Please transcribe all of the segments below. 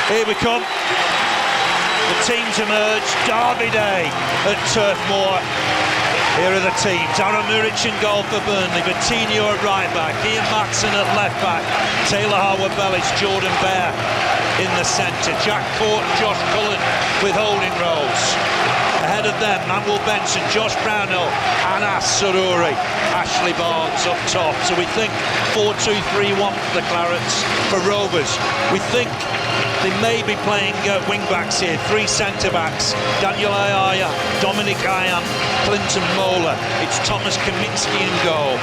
Here we come. The teams emerge. Derby Day at Turf Moor. Here are the teams. Aaron Muric in goal for Burnley. Coutinho at right back. Ian Matson at left back. Taylor Harwood-Bellis, Jordan Bear in the centre. Jack Court, Josh Cullen with holding roles. Ahead of them, Manuel Benson, Josh Brownhill, Anas Saruri, Ashley Barnes up top. So we think 4-2-3-1 for the Clarets. For Rovers, we think they may be playing wing-backs here, 3 centre-backs. Daniel Ayaya, Dominic Iam, Clinton Mola. It's Thomas Kaminski in goal.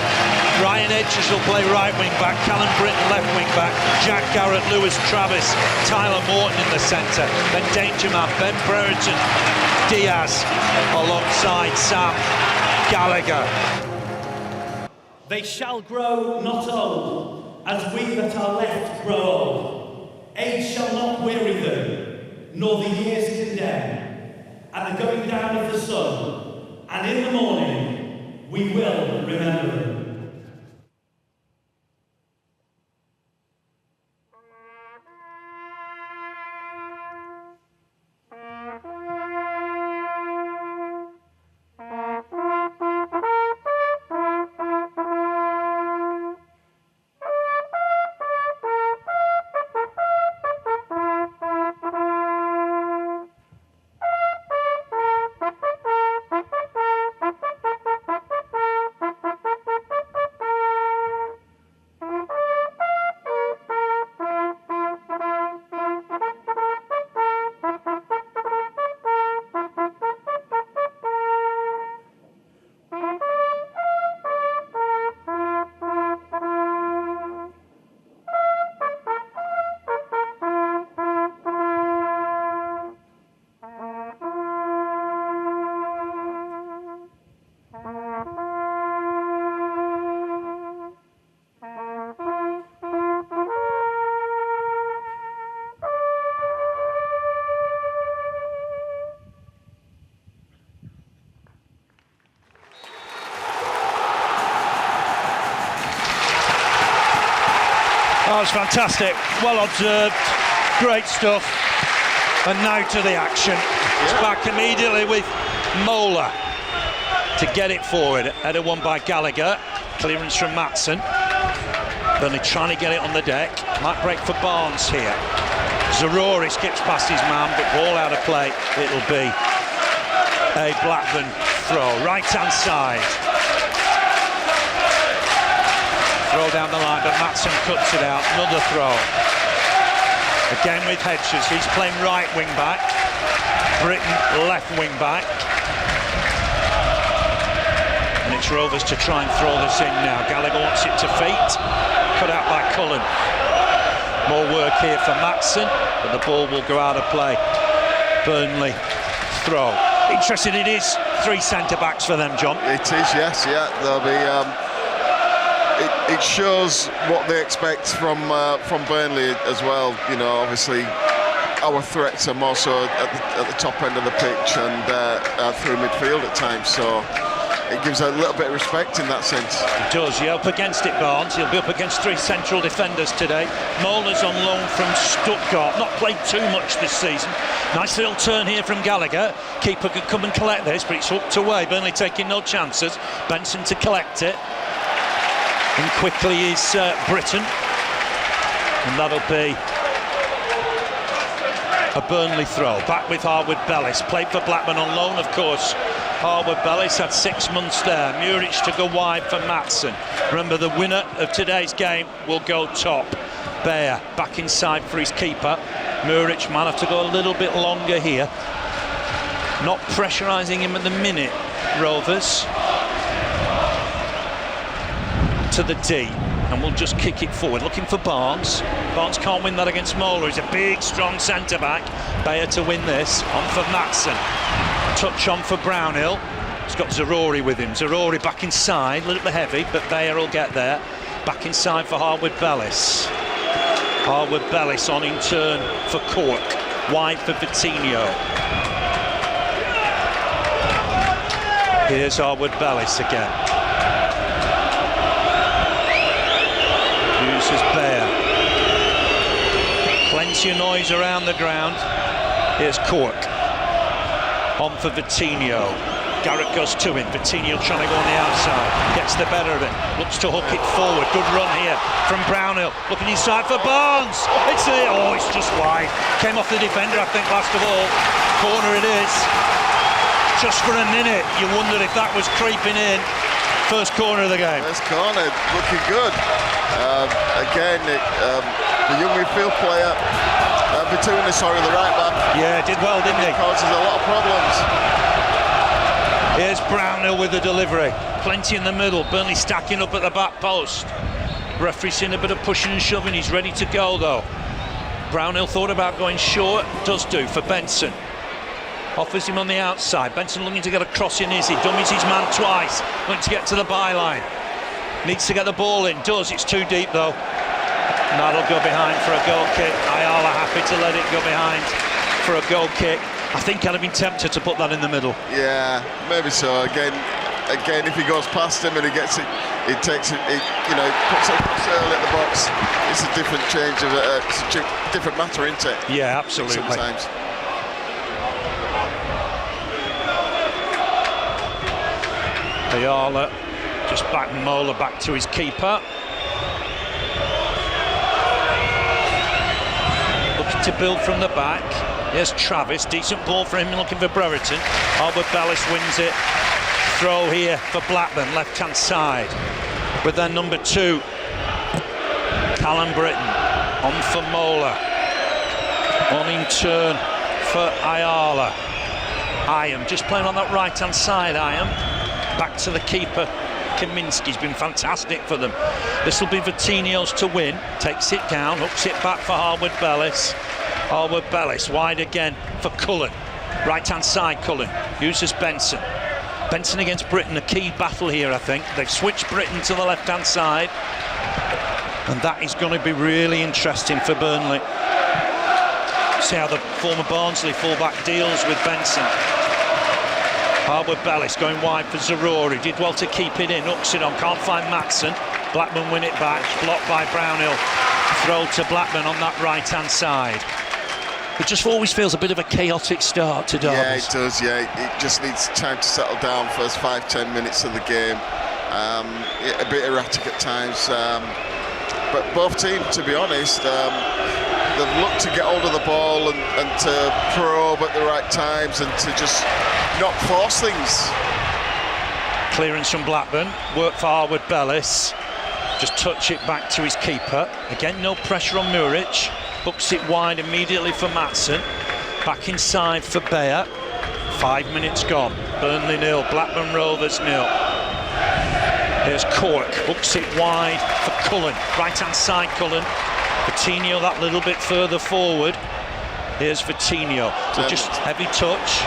Ryan Edges will play right wing-back, Callum Britton left wing-back, Jack Garrett, Lewis Travis, Tyler Morton in the centre, then Danger Man, Ben Brereton, Diaz alongside Sam Gallagher. They shall grow not old, as we that are left grow old. Age shall not weary them, nor the years condemn. At the going down of the sun, and in the morning, we will remember them. Oh, it's fantastic. Well observed. Great stuff. And now to the action. It's back immediately with Mola to get it forward. Header won by Gallagher. Clearance from Matson. Burnley trying to get it on the deck. Might break for Barnes here. Zarori skips past his man, but ball out of play. It'll be a Blackburn throw. Right-hand side. Throw down the line, but Matson cuts it out. Another throw. Again with Hedges. He's playing right wing back. Britton left wing back. And it's Rovers to try and throw this in now. Gallagher wants it to feet. Cut out by Cullen. More work here for Matson, but the ball will go out of play. Burnley throw. Interesting, it is 3 centre-backs for them, John. It is, yes, yeah. They'll be... It shows what they expect from Burnley as well. You know, obviously our threats are more so at the top end of the pitch and through midfield at times. So it gives a little bit of respect in that sense. It does. You're up against it, Barnes. He'll be up against 3 central defenders today. Mola's on loan from Stuttgart. Not played too much this season. Nice little turn here from Gallagher. Keeper could come and collect this, but it's hooked away. Burnley taking no chances. Benson to collect it. And quickly is Britton, and that'll be a Burnley throw. Back with Harwood-Bellis, played for Blackburn on loan, of course. Harwood-Bellis had 6 months there. Muric to go wide for Matson. Remember, the winner of today's game will go top. Bear back inside for his keeper. Muric might have to go a little bit longer here. Not pressurising him at the minute, Rovers. To the D, and we'll just kick it forward, looking for Barnes. Barnes can't win that against Mola. He's a big, strong centre-back. Bayer to win this, on for Matson. Touch on for Brownhill. He's got Zarori with him. Zarori back inside, a little bit heavy, but Bayer will get there. Back inside for Harwood-Bellis. Harwood-Bellis on in turn for Cork. Wide for Coutinho. Here's Harwood-Bellis again. Uses Bear. plenty of noise around the ground. Here's Cork. On for Vitinho. Garrett goes to him. Vitinho trying to go on the outside. Gets the better of it. Looks to hook it forward. Good run here from Brownhill. Looking inside for Barnes. It's just wide. Came off the defender, I think, last of all. Corner it is. Just for a minute, you wondered if that was creeping in. First corner of the game. First corner, looking good. Again, the young midfield player, Vituna, the right back. Yeah, did well, didn't he? Causes a lot of problems. Here's Brownhill with the delivery. Plenty in the middle. Burnley stacking up at the back post. Referee seeing a bit of pushing and shoving. He's ready to go though. Brownhill thought about going short. Does do for Benson. Offers him on the outside. Benson looking to get a cross in. Is he? Dummies his man twice. Looking to get to the byline. Needs to get the ball in. Does. It's too deep though. And that'll go behind for a goal kick. Ayala happy to let it go behind for a goal kick. I think I'd have been tempted to put that in the middle. Yeah, maybe so. Again, if he goes past him and he gets it, he takes it, puts it early at the box. It's a different change of it's a different matter, isn't it? Yeah, absolutely. Sometimes. Ayala just back Mola back to his keeper. Looking to build from the back. Here's Travis, decent ball for him, looking for Brereton. Albert Bellis wins it. Throw here for Blackburn, left-hand side. With their number 2, Callum Britton. On for Mola. On in turn for Ayala. Iam, just playing on that right-hand side, Iam. Back to the keeper. Kaminski's been fantastic for them. This will be Vitinho's to win. Takes it down, hooks it back for Harwood Bellis. Harwood Bellis wide again for Cullen. Right-hand side, Cullen uses Benson. Benson against Britton, a key battle here, I think. They've switched Britton to the left-hand side. And that is going to be really interesting for Burnley. See how the former Barnsley fullback deals with Benson. Harwood Bellis going wide for Zarori. Did well to keep it in. Hooks it on. Can't find Matson. Blackburn win it back. Blocked by Brownhill. Throw to Blackburn on that right-hand side. It just always feels a bit of a chaotic start to derbies. Yeah, it does, yeah. It just needs time to settle down first 5-10 minutes of the game. A bit erratic at times. But both teams, to be honest, they've looked to get hold of the ball and to probe at the right times and to just not force things. Clearance from Blackburn. Work for Harwood Bellis. Just touch it back to his keeper. Again, no pressure on Muric. Books it wide immediately for Matson. Back inside for Bayer. 5 minutes gone. Burnley 0, Blackburn Rovers 0. Here's Cork. Books it wide for Cullen. Right-hand side, Cullen. Vitinho that little bit further forward. Here's Vitinho. So just heavy touch.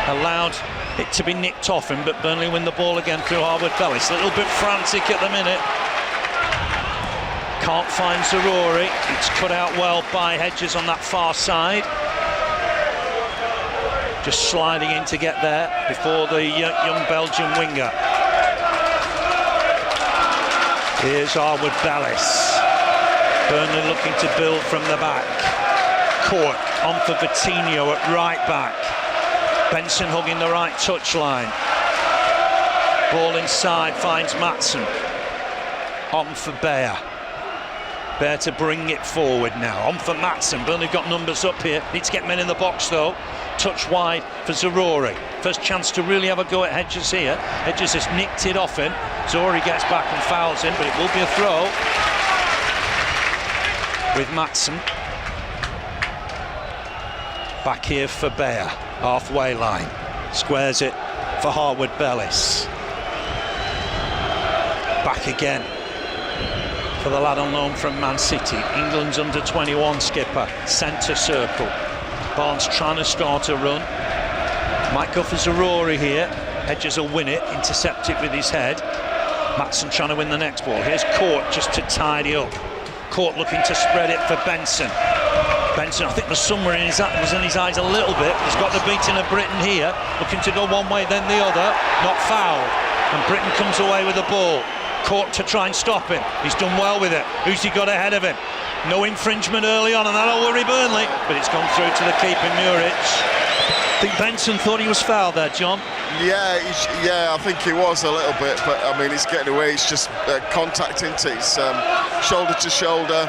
Allowed it to be nicked off him, but Burnley win the ball again through Harwood Bellis. A little bit frantic at the minute. Can't find Zarori. It's cut out well by Hedges on that far side. Just sliding in to get there before the young Belgian winger. Here's Harwood Bellis. Burnley looking to build from the back. Cork on for Vitinho at right back. Benson hugging the right touchline. Ball inside finds Matson. On for Bayer. Bayer to bring it forward now. On for Matson. Burnley got numbers up here. Needs to get men in the box though. Touch wide for Zarori. First chance to really have a go at Hedges here. Hedges has nicked it off him. Zarori gets back and fouls him, but it will be a throw. With Matson. Back here for Bayer. Halfway line. Squares it for Harwood Bellis. Back again for the lad on loan from Man City. England's under-21 skipper. Centre circle. Barnes trying to start a run. Might go for Zarori here. Hedges will win it. Intercept it with his head. Matson trying to win the next ball. Here's Court just to tidy up. Court looking to spread it for Benson. Benson, I think the summer in his was in his eyes a little bit. He's got the beating of Britton here. Looking to go one way then the other. Not fouled. And Britton comes away with the ball. Cork to try and stop him. He's done well with it. Who's he got ahead of him? No infringement early on, and that'll worry Burnley. But it's gone through to the keeper, Muric. I think Benson thought he was fouled there, John. Yeah, I think he was a little bit, but I mean, he's getting away. It's just contact into it. It's shoulder to shoulder,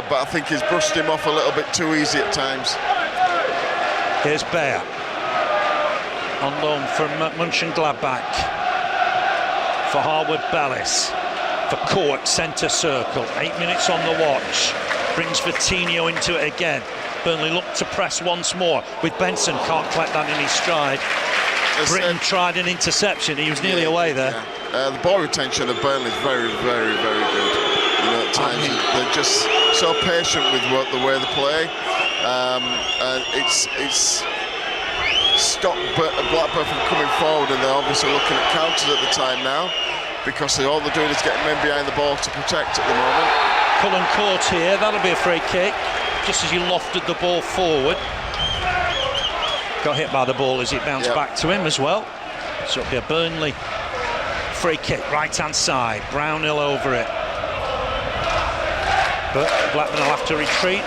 but I think he's brushed him off a little bit too easy at times. Here's Bayer on loan from Mönchengladbach for Harwood Bellis. For Cork, centre circle, 8 minutes on the watch. Brings Vitinho into it again. Burnley look to press once more with Benson, can't collect that in his stride. Britton tried an interception, he was nearly away there. Yeah. The ball retention of Burnley is very, very, very good. You know, at times they're just so patient with the way they play. And it's stopped Blackburn from coming forward, and they're obviously looking at counters at the time now, because all they're doing is getting men behind the ball to protect at the moment. Cullen caught here, that'll be a free kick, just as he lofted the ball forward. Got hit by the ball as it bounced back to him as well. So it'll be a Burnley free kick, right-hand side, Brownhill over it. But Blackburn will have to retreat.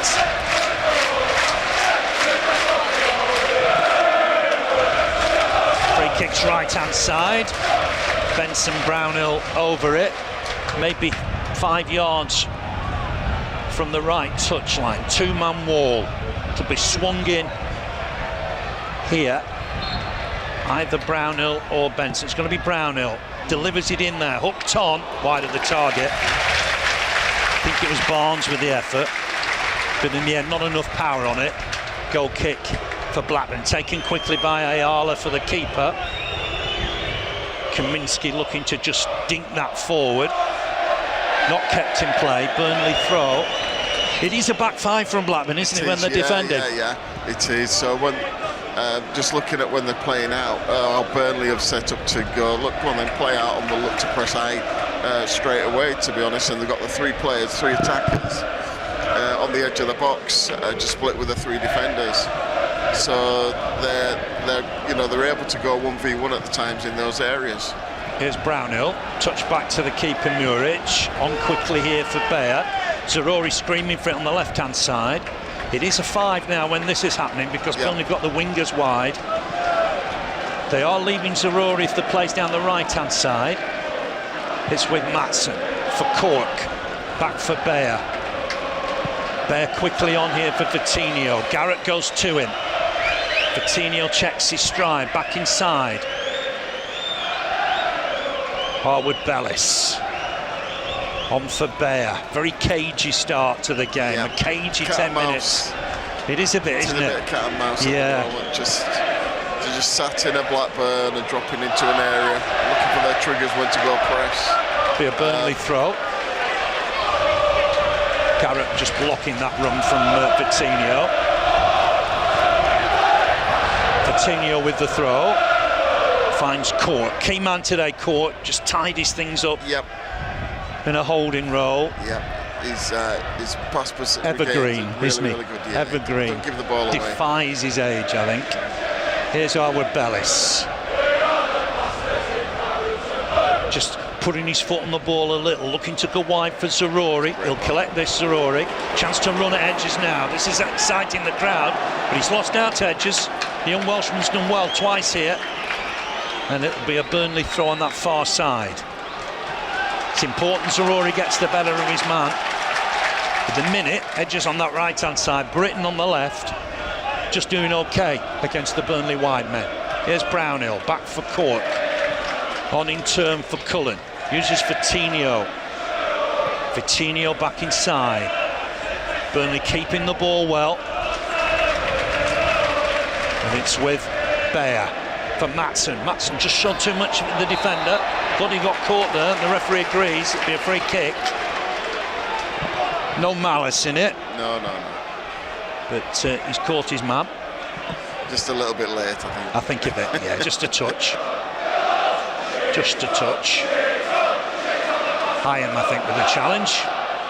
Free kicks right-hand side. Benson, Brownhill over it. Maybe 5 yards from the right touchline. Two-man wall to be swung in here. Either Brownhill or Benson. It's going to be Brownhill. Delivers it in there. Hooked on. Wide of the target. I think it was Barnes with the effort. But in the end, not enough power on it. Goal kick for Blackburn. Taken quickly by Ayala for the keeper. Kaminsky looking to just dink that forward. Not kept in play. Burnley throw. It is a back five from Blackburn, isn't it, when they're defending? Yeah, it is. So when just looking at when they're playing out, how Burnley have set up to go, look, when they play out and they'll look to press high straight away, to be honest, and they've got the 3 players, 3 attackers on the edge of the box, just split with the 3 defenders. So they're able to go 1v1 at the times in those areas. Here's Brownhill, touch back to the keeper Muric, on quickly here for Bayer. Zaroury screaming for it on the left-hand side. It is a 5 now when this is happening, because Burnley have got the wingers wide. They are leaving Zaroury for the place down the right-hand side. It's with Matson for Cork, back for Bayer. Bayer quickly on here for Vitinho. Garrett goes to him. Vitinho checks his stride, back inside. Harwood Bellis on for Bayer. Very cagey start to the game. A cagey 10 minutes. It is a bit, isn't it? It's a bit of cat and mouse at the moment. They're just sat in a Blackburn and dropping into an area, looking for their triggers when to go press. Be a Burnley throw. Garrett just blocking that run from Vitinho. Vitinho with the throw. Finds Cork. Key man today, Cork. Just tidies things up. In a holding role. His pass percentage evergreen, really, isn't he? really good. Evergreen. Don't give the ball away. Defies his age, I think. Here's Harwood Bellis. Just putting his foot on the ball a little, looking to go wide for Zaroury. He'll collect this, Zaroury. Chance to run at Edges now. This is exciting the crowd, but he's lost out to Edges. The young Welshman's done well twice here. And it'll be a Burnley throw on that far side. It's important Zaroury gets the better of his man. At the minute, Edges on that right-hand side, Britton on the left, just doing okay against the Burnley wide men. Here's Brownhill, back for Cork. On in turn for Cullen. Uses Vitinho. Vitinho back inside. Burnley keeping the ball well. And it's with Bayer for Matson. Matson just showed too much of the defender. Thought he got caught there. The referee agrees. It'll be a free kick. No malice in it. No. But he's caught his man. Just a little bit late, I think. I think a bit, yeah. Just a touch. Just a touch. Hyam, I think, with the challenge.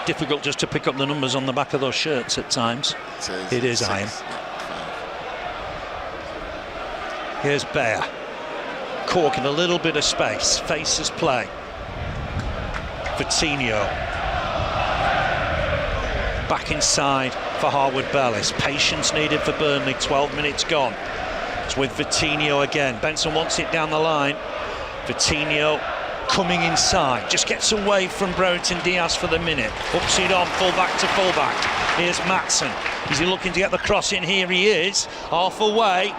Difficult just to pick up the numbers on the back of those shirts at times. It is Hyam. Here's Bayer. Cork in a little bit of space. Faces play. Vitinho. Back inside for Harwood Bellis. Patience needed for Burnley, 12 minutes gone. It's with Vitinho again. Benson wants it down the line. Vitinho coming inside, just gets away from Brereton Diaz for the minute. Ups it on, full-back to full-back. Here's Matson. Is he looking to get the cross in? Here he is, half away.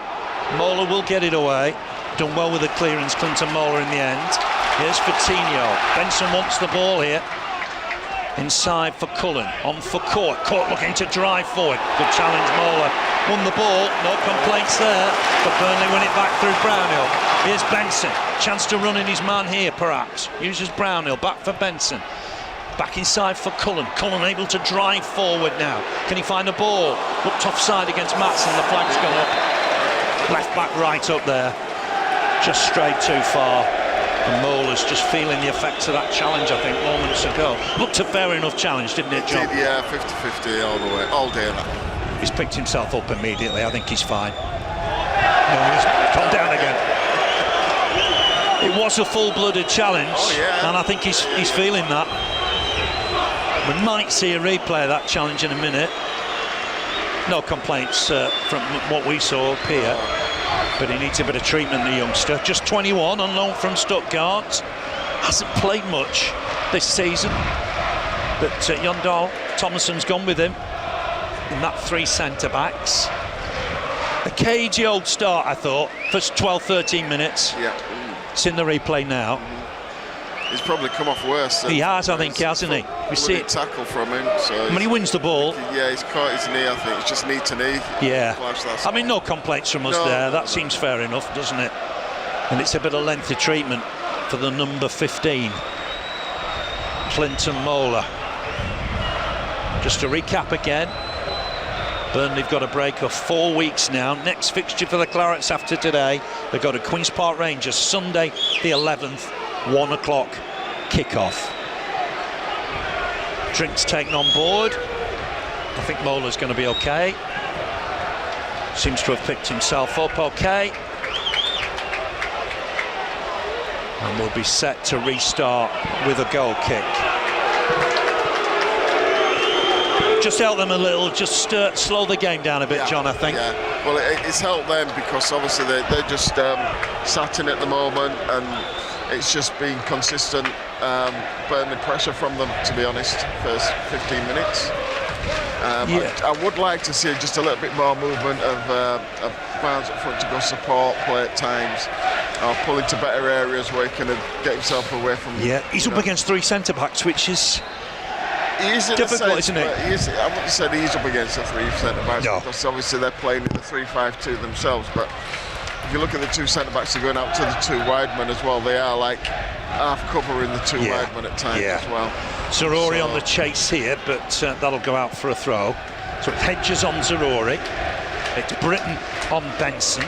Mola will get it away. Done well with the clearance, Clinton Mola in the end. Here's Vitinho. Benson wants the ball here. Inside for Cullen, on for Court. Court looking to drive forward. Good challenge, Mola. Won the ball, no complaints there. But Burnley win it back through Brownhill. Here's Benson. Chance to run in his man here, perhaps. Uses Brownhill, back for Benson. Back inside for Cullen. Cullen able to drive forward now. Can he find a ball? Looked offside against Matson, the flag's gone up. Left back right up there. Just strayed too far. And Mola's just feeling the effects of that challenge, I think, moments ago. Looked a fair enough challenge, didn't it, John? Yeah, 50-50 all the way, all day. He's picked himself up immediately. I think he's fine. No, he's gone down again. It was a full-blooded challenge, and I think he's feeling that. We might see a replay of that challenge in a minute. No complaints from what we saw up here. But he needs a bit of treatment, the youngster. Just 21, on loan from Stuttgart. Hasn't played much this season. But Yondal Thomason's gone with him in that three centre-backs. A cagey old start, I thought, first 12-13 minutes. Yeah. It's in the replay now. He's probably come off worse. He has, I think, hasn't he? We see it. Tackle from him. So when he wins the ball. Yeah, he's caught his knee, I think. It's just knee to knee. Yeah. I mean, no complaints from us there. That seems fair enough, doesn't it? And it's a bit of lengthy treatment for the number 15, Clinton Mola. Just to recap again, Burnley have got a break of 4 weeks now. Next fixture for the Clarets after today, they've got a Queen's Park Rangers, Sunday the 11th, 1 o'clock kick-off. Drinks taken on board. I think Mola's going to be okay. Seems to have picked himself up okay. And we'll be set to restart with a goal kick. Just help them a little, just slow the game down a bit, John, I think. Yeah, well, it's helped them because obviously they're just sat in at the moment, and it's just been consistent Burnley pressure from them, to be honest, first 15 minutes. I would like to see just a little bit more movement of Barnes up front to go support play at times, or pull into better areas where he can get himself away from. Yeah, he's up against three centre-backs, which is difficult, isn't it? I wouldn't say he's up against the three centre-backs, because obviously they're playing in the 3-5-2 themselves, but if you look at the two centre-backs, are going out to the two wide men as well. They are like half covering the two wide men at times as well. Zarori on the chase here, but that'll go out for a throw. So it's Hedges on Zarori. It's Britton on Benson.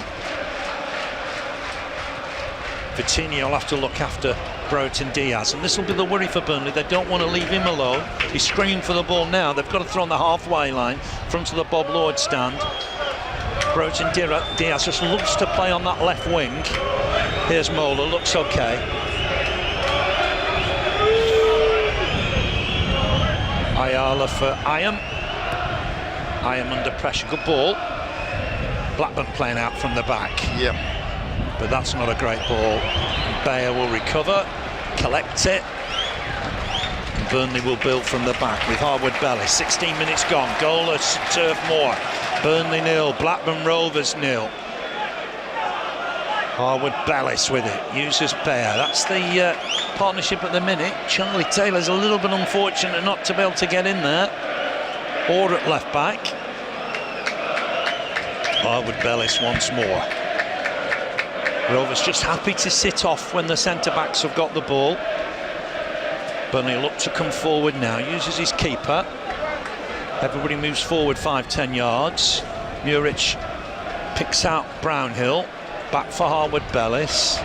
Vitinho will have to look after Brereton Diaz, and this will be the worry for Burnley. They don't want to leave him alone. He's screaming for the ball now. They've got to throw on the halfway line, front of the Bob Lord stand. Brereton Diaz just looks to play on that left wing. Here's Mola, looks okay. Ayala for Iam. Iam under pressure, good ball. Blackburn playing out from the back. Yep. But that's not a great ball. Bayer will recover, collect it. Burnley will build from the back with Harwood Bellis. 16 minutes gone, goalless Turf Moor. Burnley 0, Blackburn Rovers 0. Harwood Bellis with it, uses Bayer. That's the partnership at the minute. Charlie Taylor's a little bit unfortunate not to be able to get in there. Or at left back. Harwood Bellis once more. Rovers just happy to sit off when the centre-backs have got the ball. Burnley look to come forward now, uses his keeper. Everybody moves forward 5-10 yards. Muric picks out Brownhill. Back for Harwood Bellis.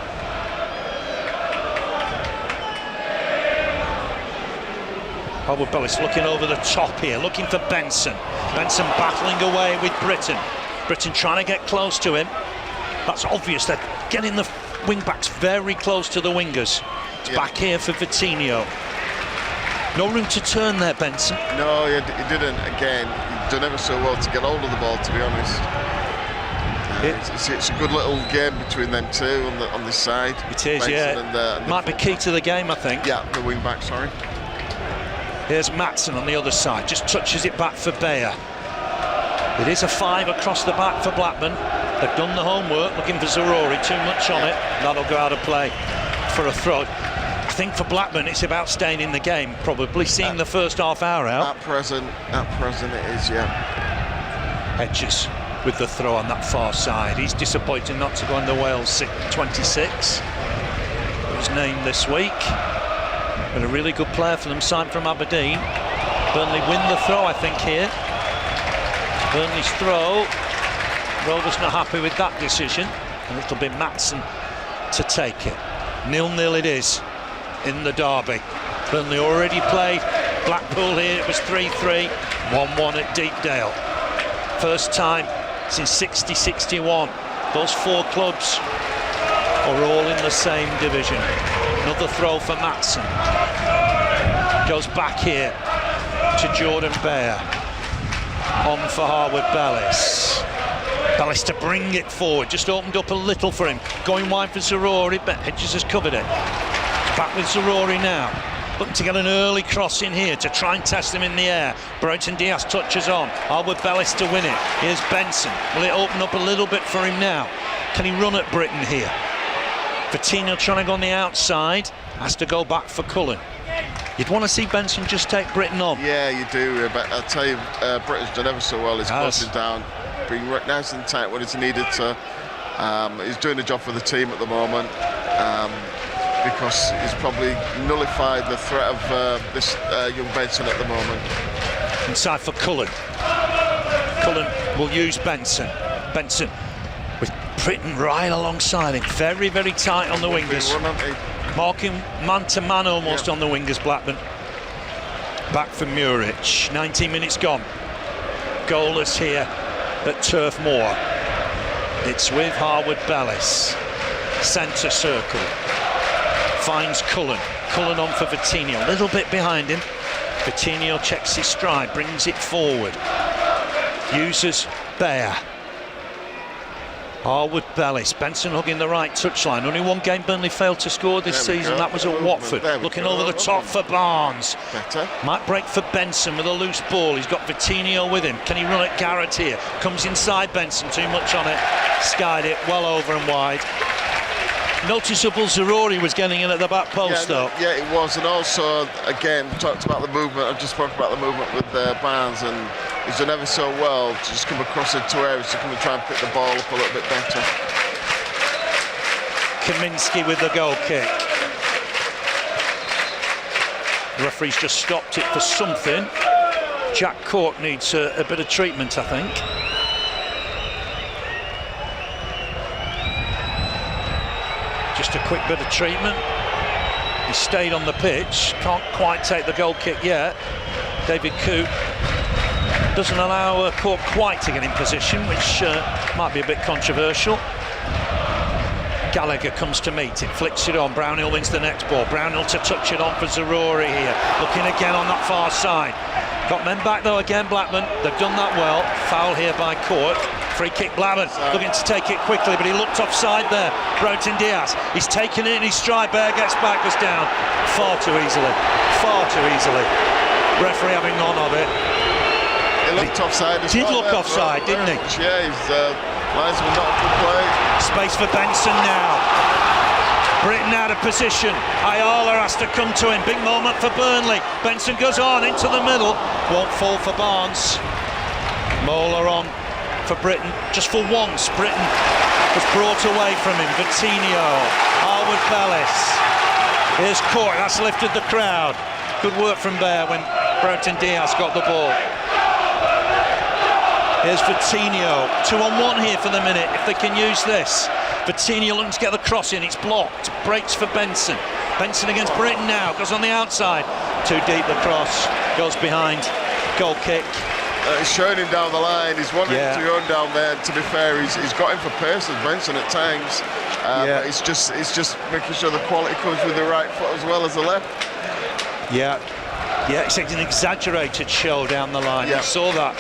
Harwood Bellis looking over the top here, looking for Benson. Benson battling away with Britton. Britton trying to get close to him. That's obvious, they're getting the wing-backs very close to the wingers. It's back here for Vitinho. No room to turn there, Benson. No, he didn't. Again, he's done ever so well to get hold of the ball, to be honest. It's a good little game between them two on this side. It is, Benson yeah. and might be key to the game, I think. Yeah, the wing back, sorry. Here's Matson on the other side, just touches it back for Bayer. It is a 5 across the back for Blackburn. They've done the homework, looking for Zarori, too much on it. That'll go out of play for a throw. I think for Blackburn it's about staying in the game, probably seeing the first half hour out. At present it is, yeah. Hedges with the throw on that far side. He's disappointed not to go on the Wales 26. He was named this week. But a really good player for them, signed from Aberdeen. Burnley win the throw, I think, here. Burnley's throw. Rover's not happy with that decision. And it'll be Matson to take it. 0-0 it is in the derby. Burnley already played Blackpool here, it was 3-3, 1-1 at Deepdale. First time since 60-61. Those 4 clubs are all in the same division. Another throw for Matson. Goes back here to Jordan Bayer. On for Harwood Bellis. Bellis to bring it forward, just opened up a little for him. Going wide for Zarori, but Hedges has covered it. Back with Zarori now. Looking to get an early cross in here to try and test them in the air. Broughton Diaz touches on. Harwood Bellis to win it. Here's Benson. Will it open up a little bit for him now? Can he run at Britton here? Coutinho trying to go on the outside. Has to go back for Cullen. You'd want to see Benson just take Britton on. Yeah, you do, but I'll tell you, Britton's done ever so well. He's closing down, being nice and tight when it's needed to. He's doing a job for the team at the moment, because he's probably nullified the threat of this young Benson at the moment. Inside for Cullen. Cullen will use Benson. Benson with Britton right alongside him. Very, very tight on the wingers. Marking man-to-man almost on the wingers, Blackburn. Back for Muric. 19 minutes gone. Goalless here at Turf Moor. It's with Harwood Bellis. Centre circle. Finds Cullen. Cullen on for Coutinho. A little bit behind him. Coutinho checks his stride, brings it forward. Uses Bayer. Harwood Bellis. Benson hugging the right touchline. Only one game Burnley failed to score this season. That was at Watford. Looking over the top for Barnes. Better. Might break for Benson with a loose ball. He's got Coutinho with him. Can he run at Garrett here? Comes inside Benson. Too much on it. Skied it well over and wide. Noticeable Zarori was getting in at the back post, though. Yeah, it was. And also, again, talked about the movement. I've just spoke about the movement with Barnes, and he's done ever so well to just come across into areas to come and try and pick the ball up a little bit better. Kaminski with the goal kick. The referee's just stopped it for something. Jack Cork needs a bit of treatment, I think. Just a quick bit of treatment. He stayed on the pitch. Can't quite take the goal kick yet. David Coote doesn't allow Cork quite to get in position, which might be a bit controversial. Gallagher comes to meet it, flicks it on. Brownhill wins the next ball. Brownhill to touch it on for Zarori here. Looking again on that far side. Got men back though again, Blackburn. They've done that well. Foul here by Cork. Free kick Blackburn, looking to take it quickly, but he looked offside there. Broughton Diaz, he's taken it in his stride. Bear gets back, goes down far too easily. Far too easily. Referee having none of it. He looked offside as well. Did look offside, didn't he? Yeah, his linesman not a good play. Space for Benson now. Britton out of position. Ayala has to come to him. Big moment for Burnley. Benson goes on into the middle. Won't fall for Barnes. Mola on for Britton. Just for once, Britton was brought away from him. Coutinho, Harwood Bellis. Here's Cork. That's lifted the crowd. Good work from Bayer when Broughton Diaz got the ball. Here's Coutinho. 2-on-1 here for the minute, if they can use this. Coutinho looking to get the cross in. It's blocked. Breaks for Benson. Benson against Britton now. Goes on the outside. Too deep the cross. Goes behind. Goal kick. He's showing him down the line. He's wanting to go down there. To be fair, he's got him for pace as Benson at times. But it's just making sure the quality comes with the right foot as well as the left. Yeah. Yeah, it's an exaggerated show down the line. Yeah. You saw that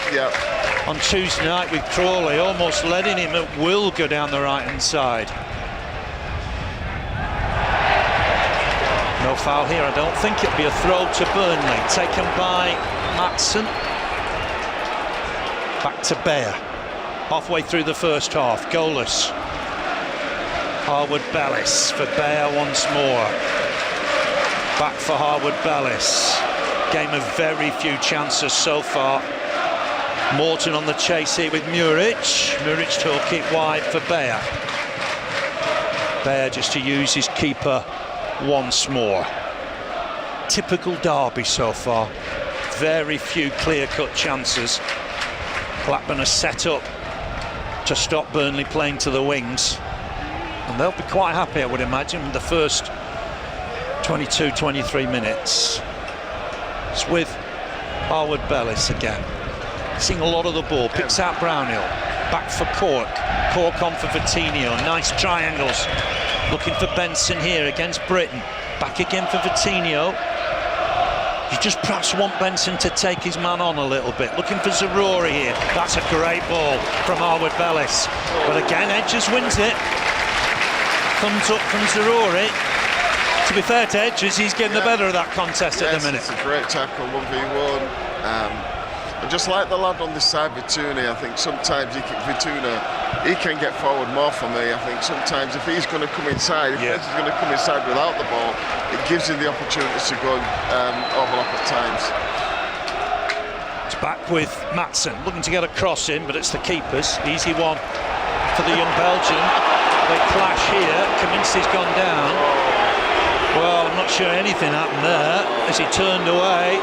on Tuesday night with Crawley, almost letting him at will go down the right-hand side. No foul here, I don't think. It'll be a throw to Burnley, taken by Matson. Back to Bear, halfway through the first half, goalless. Harwood Bellis for Bear once more. Back for Harwood Bellis. Game of very few chances so far. Morton on the chase here with Muric. Muric took it wide for Bear. Bear just to use his keeper once more. Typical derby so far. Very few clear-cut chances. Blackburn are set up to stop Burnley playing to the wings. And they'll be quite happy, I would imagine, with the first 22-23 minutes. It's with Harwood Bellis again. Seeing a lot of the ball, picks out Brownhill. Back for Cork. Cork on for Vitinho. Nice triangles. Looking for Benson here against Britain. Back again for Vitinho. You just perhaps want Benson to take his man on a little bit. Looking for Zarori here. That's a great ball from Harwood Bellis. But again, Edges wins it. Thumbs up from Zarori. To be fair to Edges, he's getting the better of that contest at the minute. It's a great tackle, 1v1. And just like the lad on this side, Vituna, I think sometimes he can get forward more for me. I think sometimes if he's going to come inside, if he's going to come inside without the ball, it gives him the opportunity to go and overlap at times. It's back with Matson, looking to get a cross in, but it's the keepers. Easy one for the young Belgian. They clash here. Kaminsky's gone down. Well, I'm not sure anything happened there as he turned away.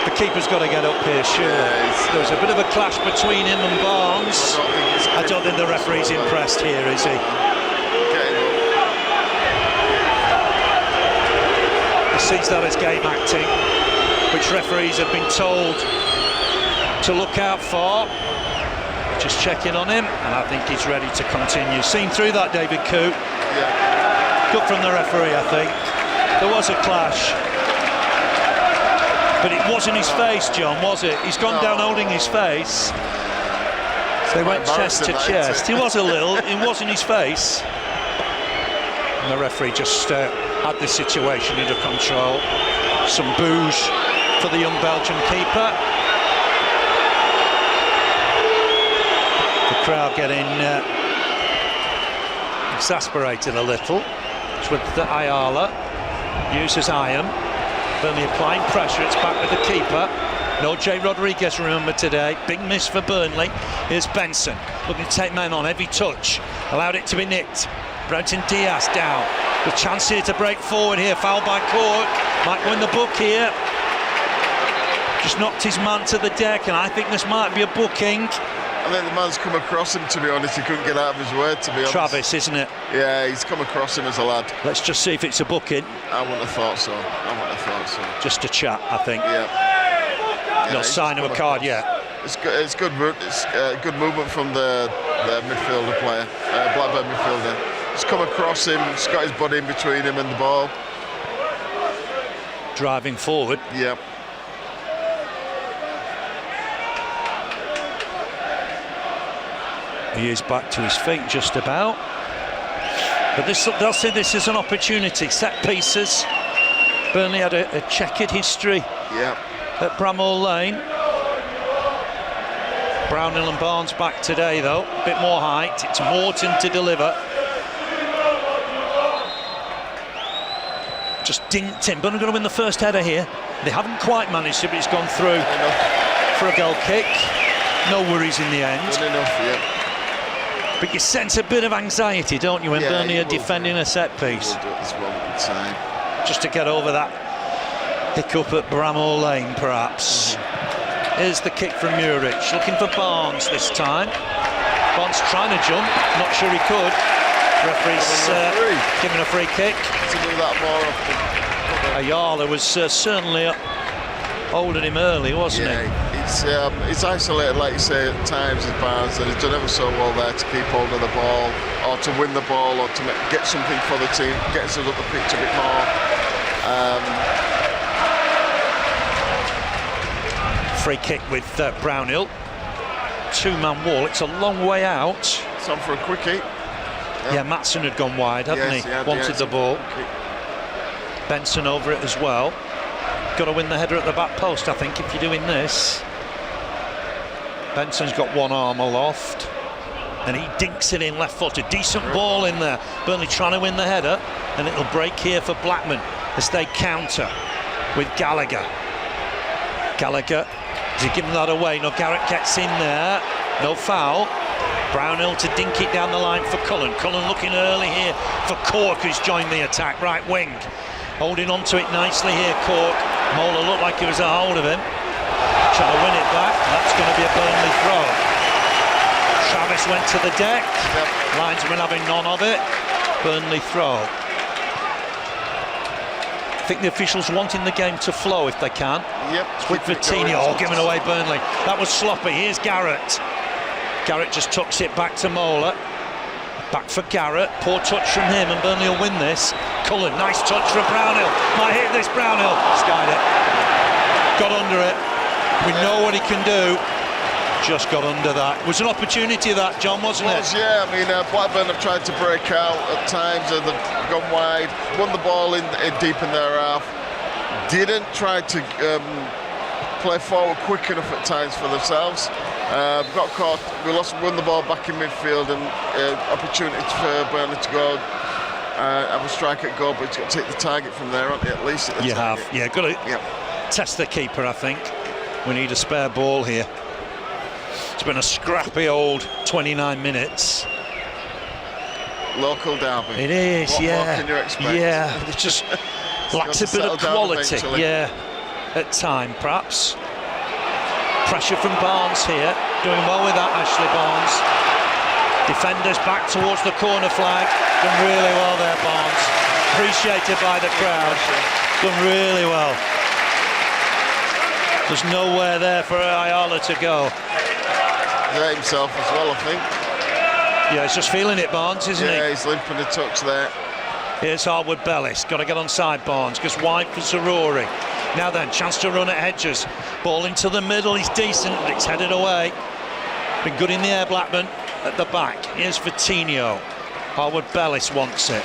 The keeper's got to get up here, sure. There was a bit of a clash between him and Barnes. I don't think the referee's impressed here, is he? He sees that as game acting, which referees have been told to look out for. Just checking on him, and I think he's ready to continue. Seen through that, David Coote. Good from the referee, I think. There was a clash. But it wasn't his face, John, was it? He's gone down holding his face. They went chest to chest. He was a little, it wasn't his face. And the referee just had the situation under control. Some boos for the young Belgian keeper. The crowd getting exasperated a little. It's with the Ayala. Uses iron. Burnley applying pressure, it's back with the keeper. No Jay Rodriguez, remember, today. Big miss for Burnley. Here's Benson, looking to take men on, heavy touch. Allowed it to be nicked. Brenton Diaz down. The chance here to break forward here, foul by Cork. Might win the book here. Just knocked his man to the deck, and I think this might be a booking. I think the man's come across him, to be honest. He couldn't get out of his way, to be honest. Travis, isn't it? Yeah, he's come across him as a lad. Let's just see if it's a booking. I wouldn't have thought so. Just a chat, I think. Yeah. No sign of a card yet. It's good movement from the midfielder player, Blackburn midfielder. He's come across him, he's got his body in between him and the ball. Driving forward. Yeah. He is back to his feet just about. But they'll see this as an opportunity. Set pieces. Burnley had a checkered history at Bramall Lane. Brownhill and Barnes back today, though. A bit more height. It's Morton to deliver. Just dinked him. Burnley going to win the first header here. They haven't quite managed to, but it's gone through for a goal kick. No worries in the end. Good enough, But you sense a bit of anxiety, don't you, when Burnley are defending a set piece? Just to get over that hiccup at Bramall Lane, perhaps. Here's the kick from Muric, looking for Barnes this time. Barnes trying to jump, not sure he could. Referee's giving a free kick. To do that more often. Ayala was certainly holding him early, wasn't he? It's isolated, like you say, at times as Barnes, and he's done ever so well there to keep hold of the ball, or to win the ball, or to get something for the team, gets us up the pitch a bit more. Free kick with Brownhill. Two-man wall. It's a long way out. It's on for a quickie. Yeah, Maatsen had gone wide, hadn't Yes, he? had, Wanted the ball. Benson over it as well. Got to win the header at the back post, I think, if you're doing this. Benson's got one arm aloft, and he dinks it in left-footed. Decent ball in there. Burnley trying to win the header, and it'll break here for Blackburn as they counter with Gallagher. Gallagher, is he giving that away? No, Garrett gets in there. No foul. Brownhill to dink it down the line for Cullen. Cullen looking early here for Cork, who's joined the attack, right wing. Holding on to it nicely here, Cork. Mola looked like he was a hold of him. Trying to win it back. That's going to be a Burnley throw. Travis went to the deck. Linesman having none of it. Burnley throw. I think the officials wanting the game to flow if they can. Yep. With Vitinho giving away Burnley. That was sloppy. Here's Garrett. Garrett just tucks it back to Mola. Back for Garrett. Poor touch from him, and Burnley will win this. Cullen, nice touch from Brownhill. Might hit this, Brownhill. Skied it. Got under it. We know what he can do. Just got under that. It was an opportunity that, John, wasn't it? Yeah, I mean, Blackburn have tried to break out at times, and they've gone wide, won the ball in deep in their half. Didn't try to play forward quick enough at times for themselves. Got caught. Won the ball back in midfield, and opportunity for Burnley to go have a strike at goal, but it's got to take the target from there, aren't you? At least at the target. Yeah, got to test the keeper, I think. We need a spare ball here. It's been a scrappy old 29 minutes. Local derby. It is, what more can you expect? Yeah, it just lacks a bit of quality. Yeah, at time, perhaps. Pressure from Barnes here. Doing well with that, Ashley Barnes. Defenders back towards the corner flag. Done really well there, Barnes. Appreciated by the crowd. Done really well. There's nowhere there for Ayala to go. Hurt himself as well, I think. Yeah, he's just feeling it, Barnes, isn't he? Yeah, he's limping a touch there. Here's Harwood Bellis. Got to get on side, Barnes. Goes wide for Zarori. Now then, chance to run at Hedges. Ball into the middle. He's decent, but it's headed away. Been good in the air, Blackburn. At the back, here's Vitinho. Harwood Bellis wants it.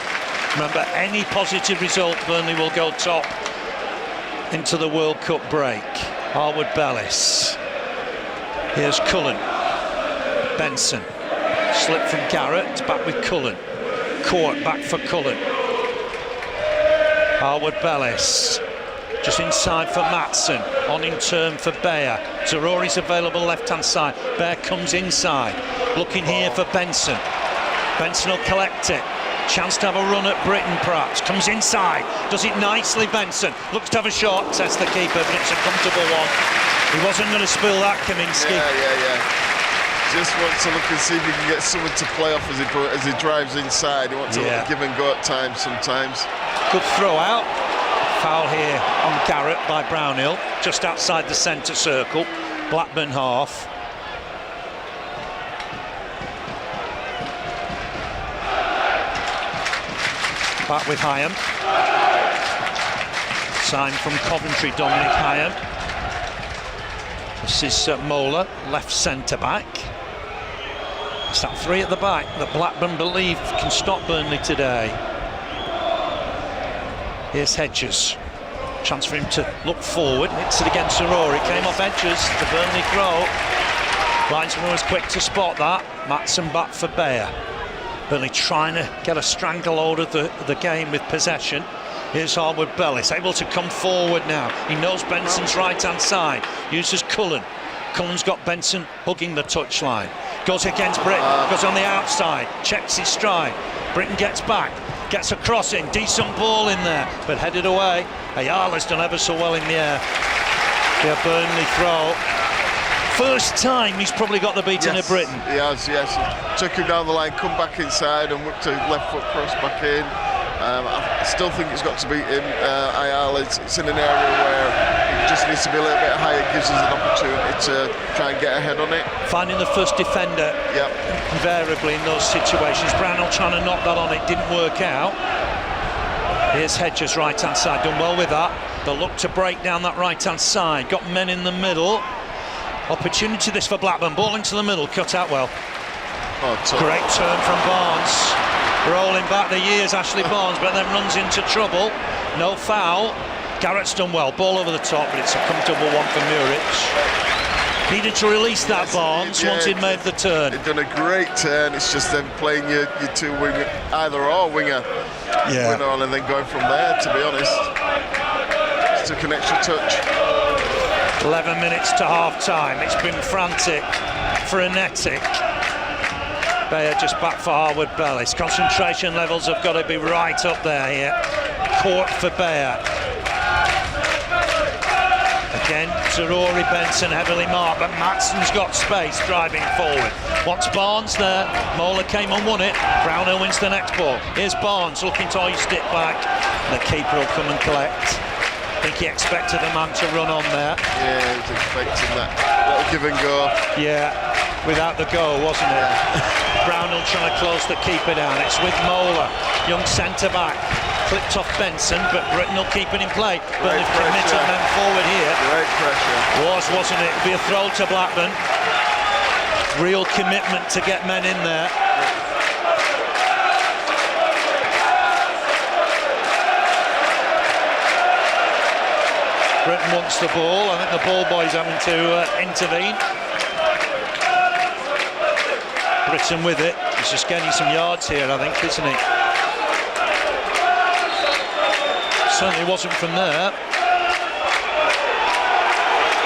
Remember, any positive result, Burnley will go top into the World Cup break. Harwood Bellis. Here's Cullen. Benson. Slip from Garrett. Back with Cullen. Court back for Cullen. Harwood Bellis. Just inside for Maatsen. On in turn for Bayer. Zarori's available left-hand side. Bayer comes inside. Looking here for Benson. Benson will collect it. Chance to have a run at Britain, perhaps. Comes inside. Does it nicely, Benson. Looks to have a shot. Tests the keeper, but it's a comfortable one. He wasn't going to spill that, Kaminski. Yeah. Just wants to look and see if he can get someone to play off as he drives inside. He wants to give and go at times sometimes. Good throw out. Foul here on Garrett by Brownhill, just outside the centre circle. Blackburn half. Back with Hyam. Sign from Coventry, Dominic Hyam. This is Mola, left centre back. It's that three at the back that Blackburn believe can stop Burnley today. Here's Hedges. Chance for him to look forward. Hits it against Zarori. Came off Hedges. The Burnley throw. Linesman was quick to spot that. Maatsen back for Bayer. Burnley trying to get a stranglehold of the game with possession. Here's Harwood Bellis, able to come forward now. He knows Benson's right-hand side. Uses Cullen. Cullen's got Benson hugging the touchline. Goes against Britton, goes on the outside, checks his stride. Britton gets back, gets a crossing, decent ball in there, but headed away. Ayala's done ever so well in the air. Yeah, Burnley throw. First time he's probably got the beating of Britton. He has, yes. Took him down the line, come back inside and whipped a left foot cross back in. I still think it's got to beat him. Ayala, it's in an area where he just needs to be a little bit higher, gives us an opportunity to try and get ahead on it. Finding the first defender invariably in those situations. Brownhill trying to knock that on, it didn't work out. Here's Hedges, right-hand side, done well with that. They'll look to break down that right-hand side. Got men in the middle. Opportunity this for Blackburn. Ball into the middle, cut out well. Oh, great turn from Barnes. Rolling back the years, Ashley Barnes, but then runs into trouble. No foul. Garrett's done well. Ball over the top, but it's a comfortable one for Muric. Needed to release that Barnes once he'd made the turn. He'd done a great turn. It's just them playing your two winger, either or winger, winner on, and then going from there. To be honest, just took an extra touch. 11 minutes to half-time. It's been frantic, frenetic. Bayer just back for Harwood Bell. His concentration levels have got to be right up there here. Court for Bayer. Again to Rory Benson, heavily marked, but Matson's got space driving forward. Wants Barnes there. Mola came and won it. Brownhill wins the next ball. Here's Barnes looking to hoist it back. The keeper will come and collect. I think he expected the man to run on there. Yeah, he was expecting that little give and go. Yeah, without the goal, wasn't it? Brownhill trying to close the keeper down. It's with Mola, young centre-back. Clipped off Benson, but Britton will keep it in play. But they've committed men forward here. Great pressure. Wasn't it? It'll be a throw to Blackburn. Real commitment to get men in there. Britton wants the ball. I think the ball boy's having to intervene. Britton with it. He's just getting some yards here, I think, isn't he? Certainly wasn't from there.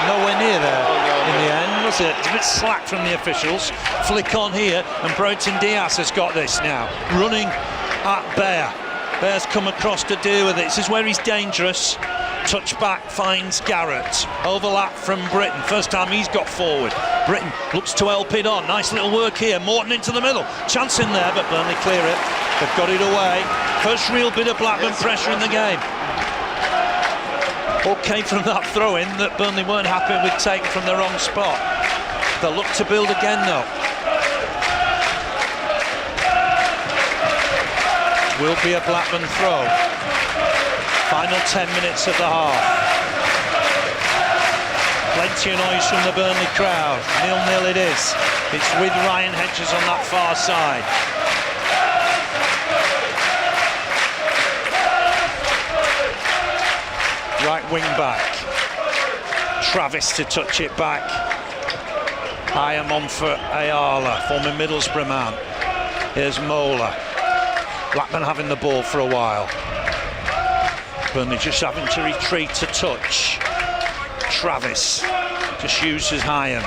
Nowhere near there in the end, was it? It's a bit slack from the officials. Flick on here, and Broughton Diaz has got this now. Running at Bayer. Bayer's come across to deal with it. This is where he's dangerous. Touch back finds Garrett. Overlap from Britton. First time he's got forward. Britton looks to help it on. Nice little work here. Morton into the middle. Chance in there, but Burnley clear it. They've got it away. First real bit of Blackburn pressure in the game. All came from that throw-in that Burnley weren't happy with taking from the wrong spot. They'll look to build again though. Will be a Blackburn throw. Final 10 minutes of the half. Plenty of noise from the Burnley crowd. 0-0 it is. It's with Ryan Hedges on that far side. Right wing back. Travis to touch it back. Hyam on for Ayala, former Middlesbrough man. Here's Mola. Blackburn having the ball for a while. Burnley just having to retreat to touch. Travis just uses Hyam.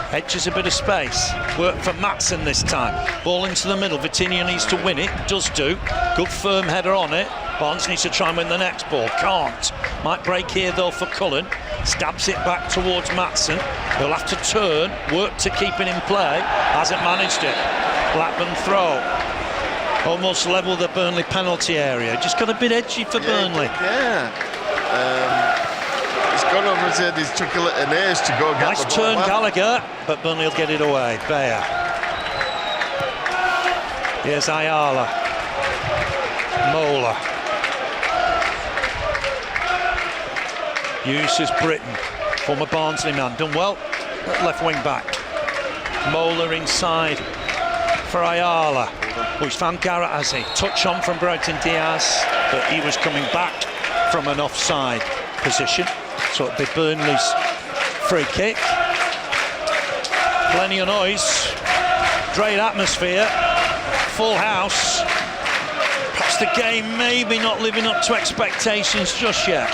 Hedges a bit of space. Work for Matson this time. Ball into the middle. Vitinha needs to win it. Does do. Good firm header on it. Barnes needs to try and win the next ball. Can't. Might break here though for Cullen. Stabs it back towards Matson. He'll have to turn. Work to keep it in play. Hasn't managed it. Blackburn throw. Almost level the Burnley penalty area. Just got a bit edgy for Burnley. Yeah. He's gone over his head. He's took an ace to go get nice the turn, ball back. Gallagher, but Burnley will get it away. Bayer. Here's Ayala. Mola. Uses Britton, former Barnsley man. Done well at left wing back. Mola inside for Ayala. Oh, he's found Garrett, has he? Touch on from Broughton Diaz, but he was coming back from an offside position. So it'll be Burnley's free kick. Plenty of noise. Great atmosphere. Full house. Perhaps the game maybe not living up to expectations just yet.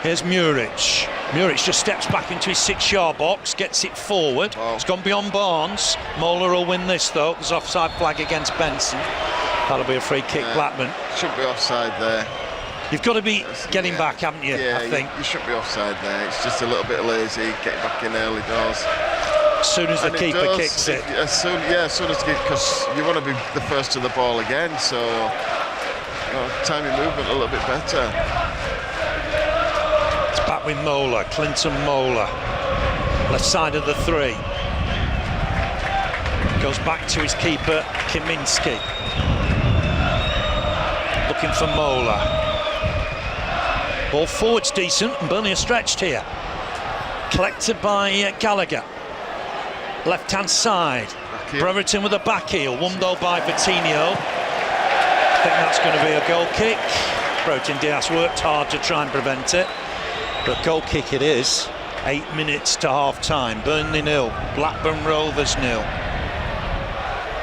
Here's Muric. Muric just steps back into his 6-yard box, gets it forward. Wow. It's gone beyond Barnes. Mola will win this though. There's offside flag against Benson. That'll be a free kick, Blackburn. Should be offside there. You've got to be getting back, haven't you? Yeah, I think. You should be offside there. It's just a little bit lazy, getting back in early doors. As soon as the keeper kicks it. As soon as because you want to be the first to the ball again, so time your movement a little bit better. Back with Mola, Clinton Mola, left side of the 3. Goes back to his keeper, Kaminski. Looking for Mola. Ball forward's decent, and Burnley are stretched here. Collected by Gallagher. Left-hand side. Brereton with a back heel. One goal by Vitinho. I think that's going to be a goal kick. Brereton Diaz worked hard to try and prevent it. But goal kick it is. 8 minutes to half-time. Burnley 0. Blackburn Rovers 0.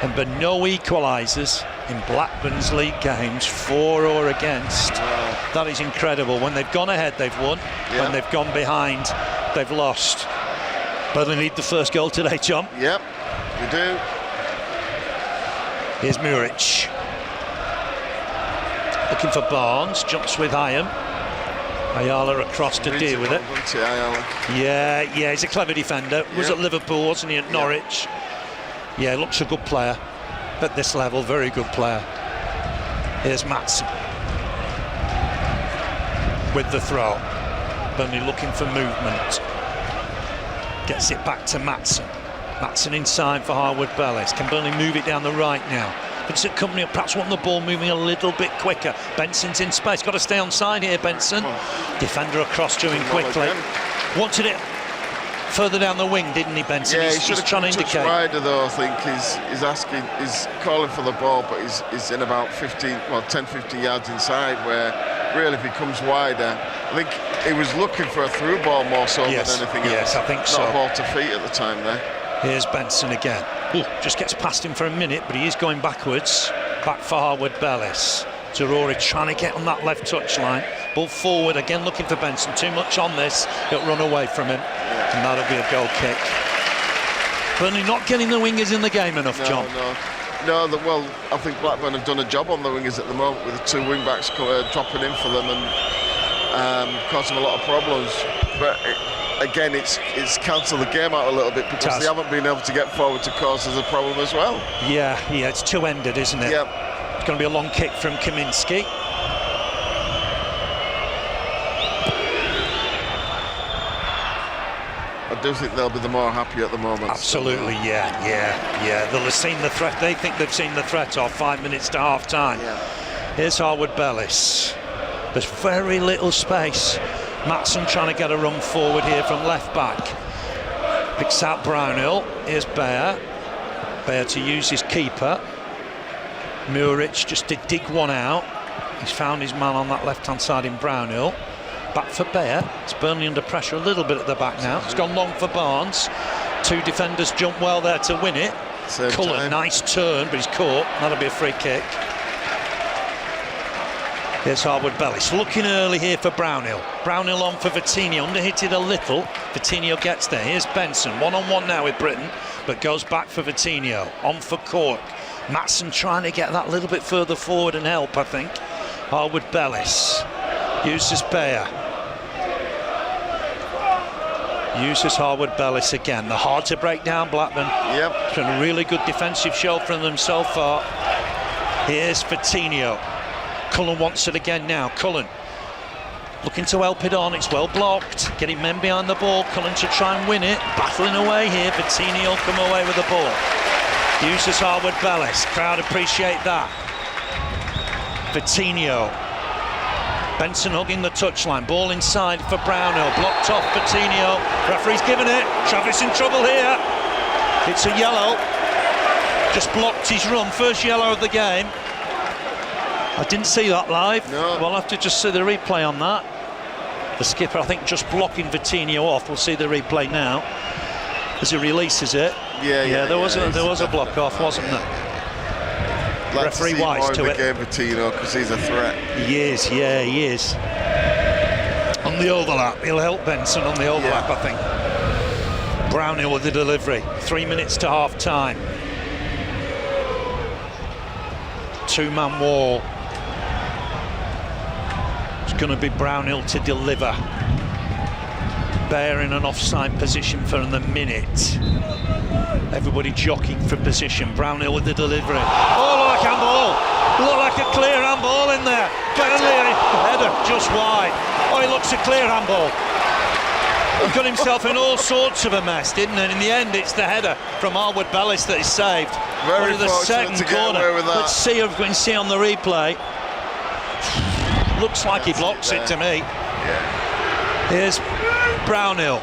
And but no equalisers in Blackburn's league games, for or against. That is incredible. When they've gone ahead, they've won. Yeah. When they've gone behind, they've lost. Burnley need the first goal today, John. Yep, we do. Here's Muric. Looking for Barnes, jumps with Iron. Ayala across to deal with it. Yeah, he's a clever defender. Was at Liverpool, wasn't he, at Norwich? Yeah, looks a good player. At this level, very good player. Here's Matson. With the throw. Burnley looking for movement. Gets it back to Matson. Matson inside for Harwood Bellis. Can Burnley move it down the right now? Vincent Kompany perhaps want the ball moving a little bit quicker. Benson's in space. Got to stay on side here, Benson. Defender across to him quickly. Wanted it further down the wing, didn't he, Benson? Yeah, he's trying to indicate. Wider though, I think. He's calling for the ball, but he's in about 10-15 yards inside, where really if he comes wider, I think he was looking for a through ball more so than anything else. Yes, I think so. Not a ball to feet at the time there. Here's Benson again. Ooh, just gets past him for a minute, but he is going backwards. Back for Harwood Bellis. Rory trying to get on that left touchline. Ball forward again, looking for Benson. Too much on this. It'll run away from him, and that'll be a goal kick. Burnley not getting the wingers in the game enough, John. No, well, I think Blackburn have done a job on the wingers at the moment with the two wing backs dropping in for them and causing a lot of problems. But again, it's cancelled the game out a little bit because they haven't been able to get forward to cause us a problem as well. Yeah, it's two-ended, isn't it? Yep. It's going to be a long kick from Kaminski. I do think they'll be the more happy at the moment. Absolutely, yeah. They'll have seen the threat. They think they've seen the threat off. 5 minutes to half-time. Yeah. Here's Harwood Bellis. There's very little space. Matson trying to get a run forward here from left back. Picks out Brownhill. Here's Bayer. Bayer to use his keeper. Muric just to dig one out. He's found his man on that left-hand side in Brownhill. Back for Bayer. It's Burnley under pressure a little bit at the back now. It's gone long for Barnes. Two defenders jump well there to win it. Cullen, nice turn, but he's caught. That'll be a free kick. Here's Harwood Bellis. Looking early here for Brownhill. Brownhill on for Vitinho. Under-hit it a little. Vitinho gets there. Here's Benson. One-on-one now with Britton, but goes back for Vitinho. On for Cork. Matson trying to get that little bit further forward and help, I think. Harwood Bellis. Uses Bayer. Uses Harwood Bellis again. They're hard to break down, Blackburn. Yep. It's been a really good defensive show from them so far. Here's Vitinho. Cullen wants it again now. Cullen looking to help it on. It's well blocked. Getting men behind the ball. Cullen to try and win it. Battling away here. Vitinho come away with the ball. Uses Harwood Bellis. Crowd appreciate that. Vitinho. Benson hugging the touchline. Ball inside for Brownhill. Blocked off Vitinho. Referee's given it. Travis in trouble here. It's a yellow. Just blocked his run. First yellow of the game. I didn't see that live. No. We'll have to just see the replay on that. The skipper, I think, just blocking Vitinho off. We'll see the replay now as he releases it. Yeah. There was a block off, wasn't there? Like Referee wise to it. Game Vitinho because he's a threat. He is. On the overlap, he'll help Benson on the overlap, I think. Brownhill with the delivery. 3 minutes to half time. Two-man wall. It's going to be Brownhill to deliver. Bayer in an offside position for the minute. Everybody jockeying for position. Brownhill with the delivery. Oh, look like handball. Look like a clear handball in there. Burnley header just wide. Oh, he looks a clear handball. He got himself in all sorts of a mess, didn't he? And in the end, it's the header from Harwood Bellis that is saved. Very the second to get corner. away with that. Let's see if we can see on the replay. Looks like he blocks it to me. Yeah. Here's Brownhill.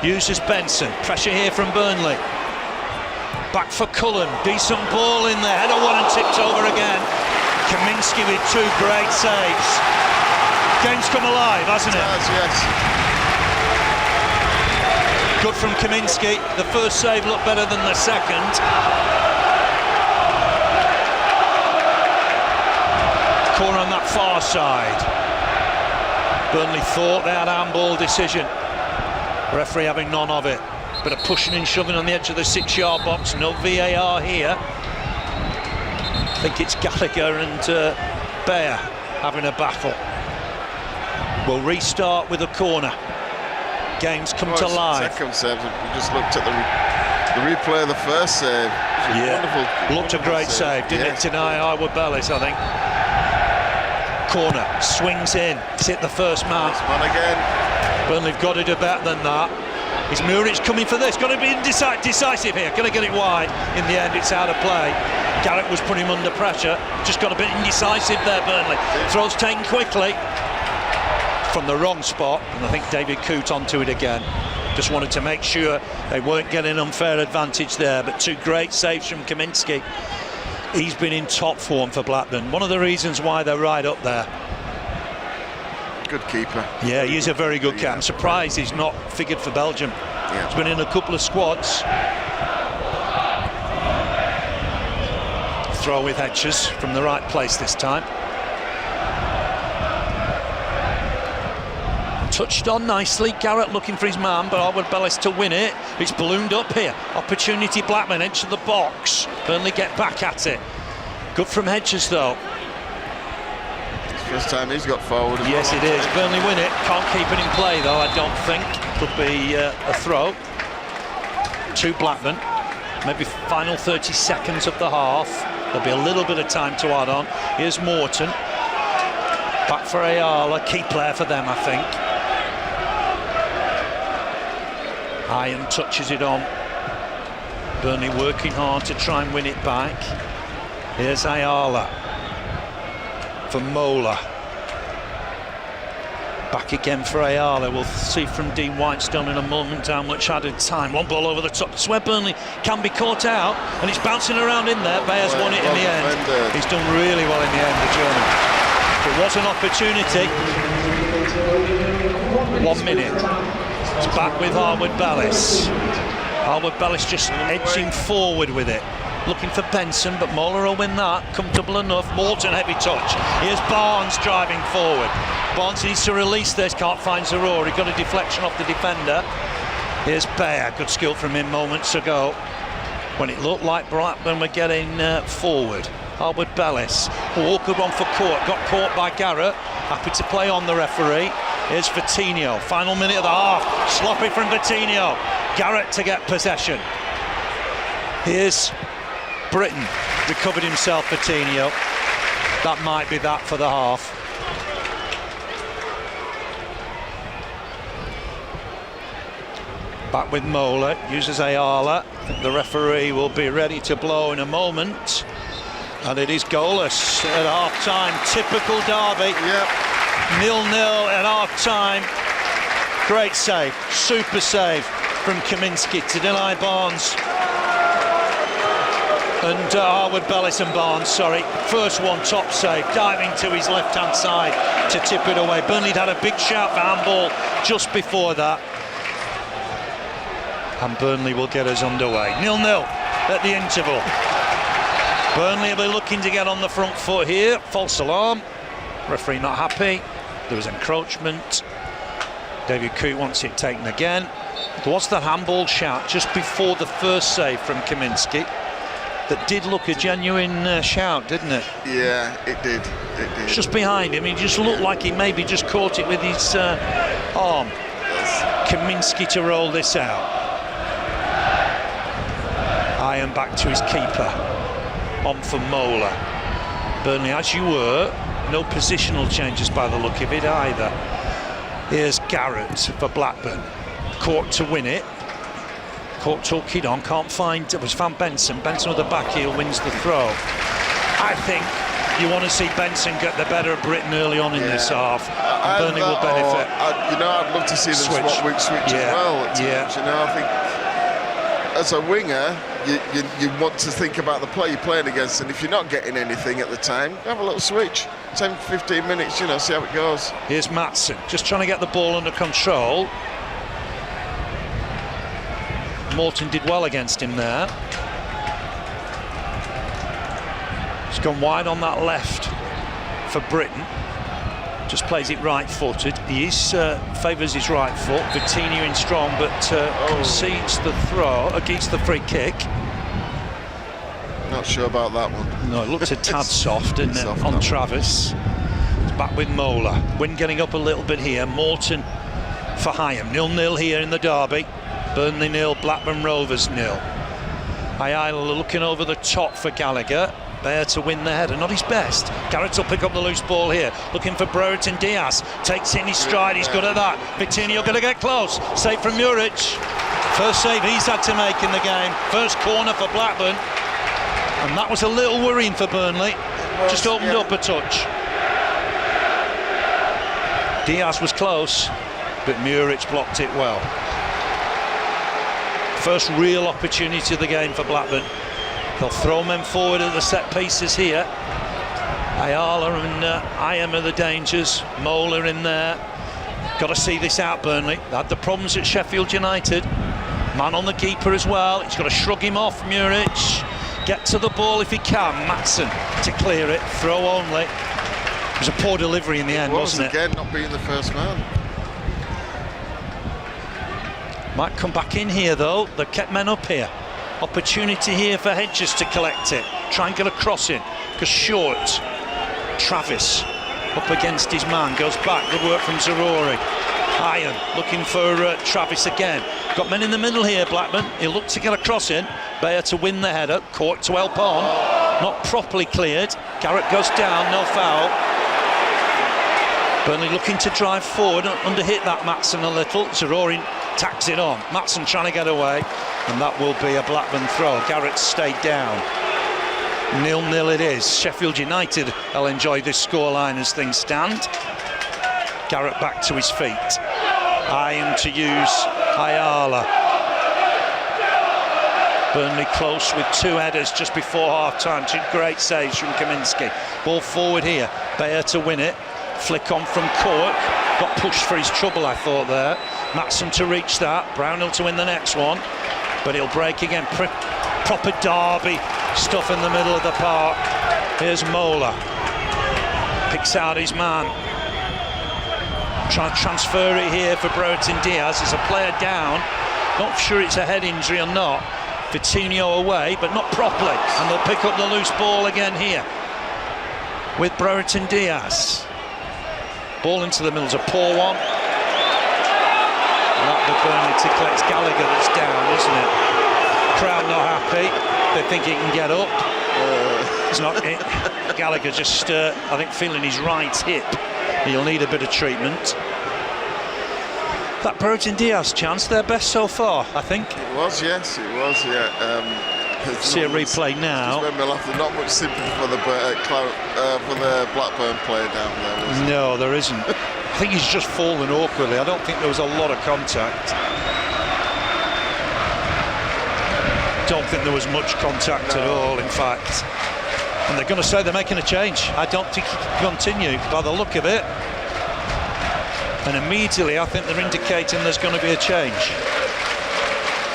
uses Benson. Pressure here from Burnley. Back for Cullen. Decent ball in there. Header one and tipped over again. Kaminski with 2 great saves. Game's come alive, hasn't it? Yes. Good from Kaminski. The first save looked better than the second. Corner on that far side. Burnley thought they had a handball decision. Referee having none of it. Bit of pushing and shoving on the edge of the 6-yard box. No VAR here. I think it's Gallagher and Bayer having a battle. We'll restart with a corner. Game's come to life. Second save. We just looked at the replay of the first save. Wonderful. Looked a great save, didn't it? Deny Howard-Bellis, I think. Corner, swings in, it's hit the first man. Man again. Burnley have got to do better than that. Is Muric coming for this? Got to be decisive here. Going to get it wide. In the end, it's out of play. Garrett was putting him under pressure. Just got a bit indecisive there, Burnley. Throws taken quickly from the wrong spot, and I think David Coote onto it again. Just wanted to make sure they weren't getting unfair advantage there, but 2 great saves from Kaminski. He's been in top form for Blackburn. One of the reasons why they're right up there. Good keeper. Yeah, he's a very good keeper. I'm surprised he's not figured for Belgium. Yeah. He's been in a couple of squads. Throw with Hedges from the right place this time. Touched on nicely. Garrett looking for his man, but Howard-Bellis to win it. It's ballooned up here. Opportunity Blackburn into the box. Burnley get back at it. Good from Hedges though. First time he's got forward. Yes, it is. Burnley win it. Can't keep it in play though, I don't think. Could be a throw to Blackburn. Maybe final 30 seconds of the half. There'll be a little bit of time to add on. Here's Morton. Back for Ayala. Key player for them, I think. Iron touches it on. Burnley working hard to try and win it back. Here's Ayala for Mola. Back again for Ayala. We'll see from Dean Whitestone in a moment how much added time. One ball over the top. It's where Burnley can be caught out, and it's bouncing around in there. Bayer's won it in the end. He's done really well in the end, the German. It was an opportunity. 1 minute. It's back with Howard-Bellis. Howard-Bellis just edging forward with it. Looking for Benson, but Mola will win that. Comfortable enough. Morton, heavy touch. Here's Barnes driving forward. Barnes needs to release this, can't find Zaror. He got a deflection off the defender. Here's Bayer. Good skill from him moments ago when it looked like Blackburn were getting forward. Howard-Bellis. Oh, good one for Court. Got caught by Garrett. Happy to play on the referee. Here's Vitinho. Final minute of the half. Sloppy from Vitinho. Garrett to get possession. Here's Britton. Recovered himself, Vitinho. That might be that for the half. Back with Mola. Uses Ayala. I think the referee will be ready to blow in a moment. And it is goalless at half-time. Typical derby. Yep. 0-0 at half-time. Great save, super save from Kaminski to deny Barnes. And Howard-Bellis and Barnes, sorry. First one, top save, diving to his left-hand side to tip it away. Burnley had a big shout for handball just before that. And Burnley will get us underway. 0-0 at the interval. Burnley will be looking to get on the front foot here. False alarm. Referee not happy. There was encroachment. David Coote wants it taken again. There was that handball shout just before the first save from Kaminski. That did look a genuine shout, didn't it? Yeah, it did. It did. Just behind him. He just looked like he maybe just caught it with his arm. Yes. Kaminski to roll this out. Iron back to his keeper. On for Mola. Burnley, as you were, no positional changes by the look of it either. Here's Garrett for Blackburn. Court to win it. Court took it on, can't find, it was found Benson. Benson with the back heel wins the throw. I think You want to see Benson get the better of Britain early on in this half. Burnley will benefit. I'd love to see them switch as well at times. You know, I think as a winger, you want to think about the player you're playing against, and if you're not getting anything at the time, have a little switch. 10, 15 minutes, you know, see how it goes. Here's Maatsen, just trying to get the ball under control. Morton did well against him there. He's gone wide on that left for Britain. Just plays it right-footed. He favours his right foot. Vitinha in strong, but concedes the throw against the free kick. Not sure about that one. No, it looks a tad soft, didn't it, on Travis. It's back with Mola. Wynn getting up a little bit here. Morton for Hyam. 0-0 here in the derby. Burnley 0, Blackburn Rovers 0. Ayala looking over the top for Gallagher. There to win the header, not his best. Clarets will pick up the loose ball here, looking for Brereton Diaz. Takes it in his stride, he's good at that. Vitinha going to get close. Save from Muric. First save he's had to make in the game. First corner for Blackburn. And that was a little worrying for Burnley. Just opened up a touch. Diaz was close, but Muric blocked it well. First real opportunity of the game for Blackburn. They'll throw men forward at the set pieces here. Ayala and Hyam are the dangers. Mola in there. Got to see this out, Burnley. They had the problems at Sheffield United. Man on the keeper as well. He's got to shrug him off, Muric. Get to the ball if he can. Maatsen to clear it. Throw only. It was a poor delivery in the end, wasn't it? Again, not being the first man. Might come back in here, though. They've kept men up here. Opportunity here for Hedges to collect it. Try and get a cross in, because short. Travis up against his man, goes back. Good work from Zarori. Hyam looking for Travis again. Got men in the middle here, Blackburn. He'll look to get a cross in. Bayer to win the header. Court to help on. Not properly cleared. Garrett goes down, no foul. Burnley looking to drive forward, underhit that Maatsen a little. Zarori tacks it on. Maatsen trying to get away, and that will be a Blackburn throw. Garrett stayed down. 0-0 it is. Sheffield United will enjoy this scoreline as things stand. Garrett back to his feet. Hyam to use Ayala. Burnley close with 2 headers just before half-time. 2 great saves from Kaminski. Ball forward here. Bayer to win it. Flick on from Cork. Got pushed for his trouble, I thought there. Maatsen to reach that. Brownhill to win the next one. But he'll break again. Proper derby stuff in the middle of the park. Here's Mola. Picks out his man. Trying to transfer it here for Brereton Diaz. There's a player down. Not sure it's a head injury or not. Vitinha away, but not properly. And they'll pick up the loose ball again here with Brereton Diaz. Ball into the middle is a poor one. Not the Burnley to collect Gallagher that's down, isn't it? Crowd not happy. They think he can get up. It's not it. Gallagher just, I think, feeling his right hip. He'll need a bit of treatment. That Brereton Diaz chance, their best so far, I think. It was, yes, it was, yeah. See a replay now. Not much sympathy for the Blackburn player down there. No, there isn't. I think he's just fallen awkwardly. I don't think there was a lot of contact. Don't think there was much contact at all, in fact. And they're going to say they're making a change. I don't think he can continue by the look of it. And immediately I think they're indicating there's going to be a change.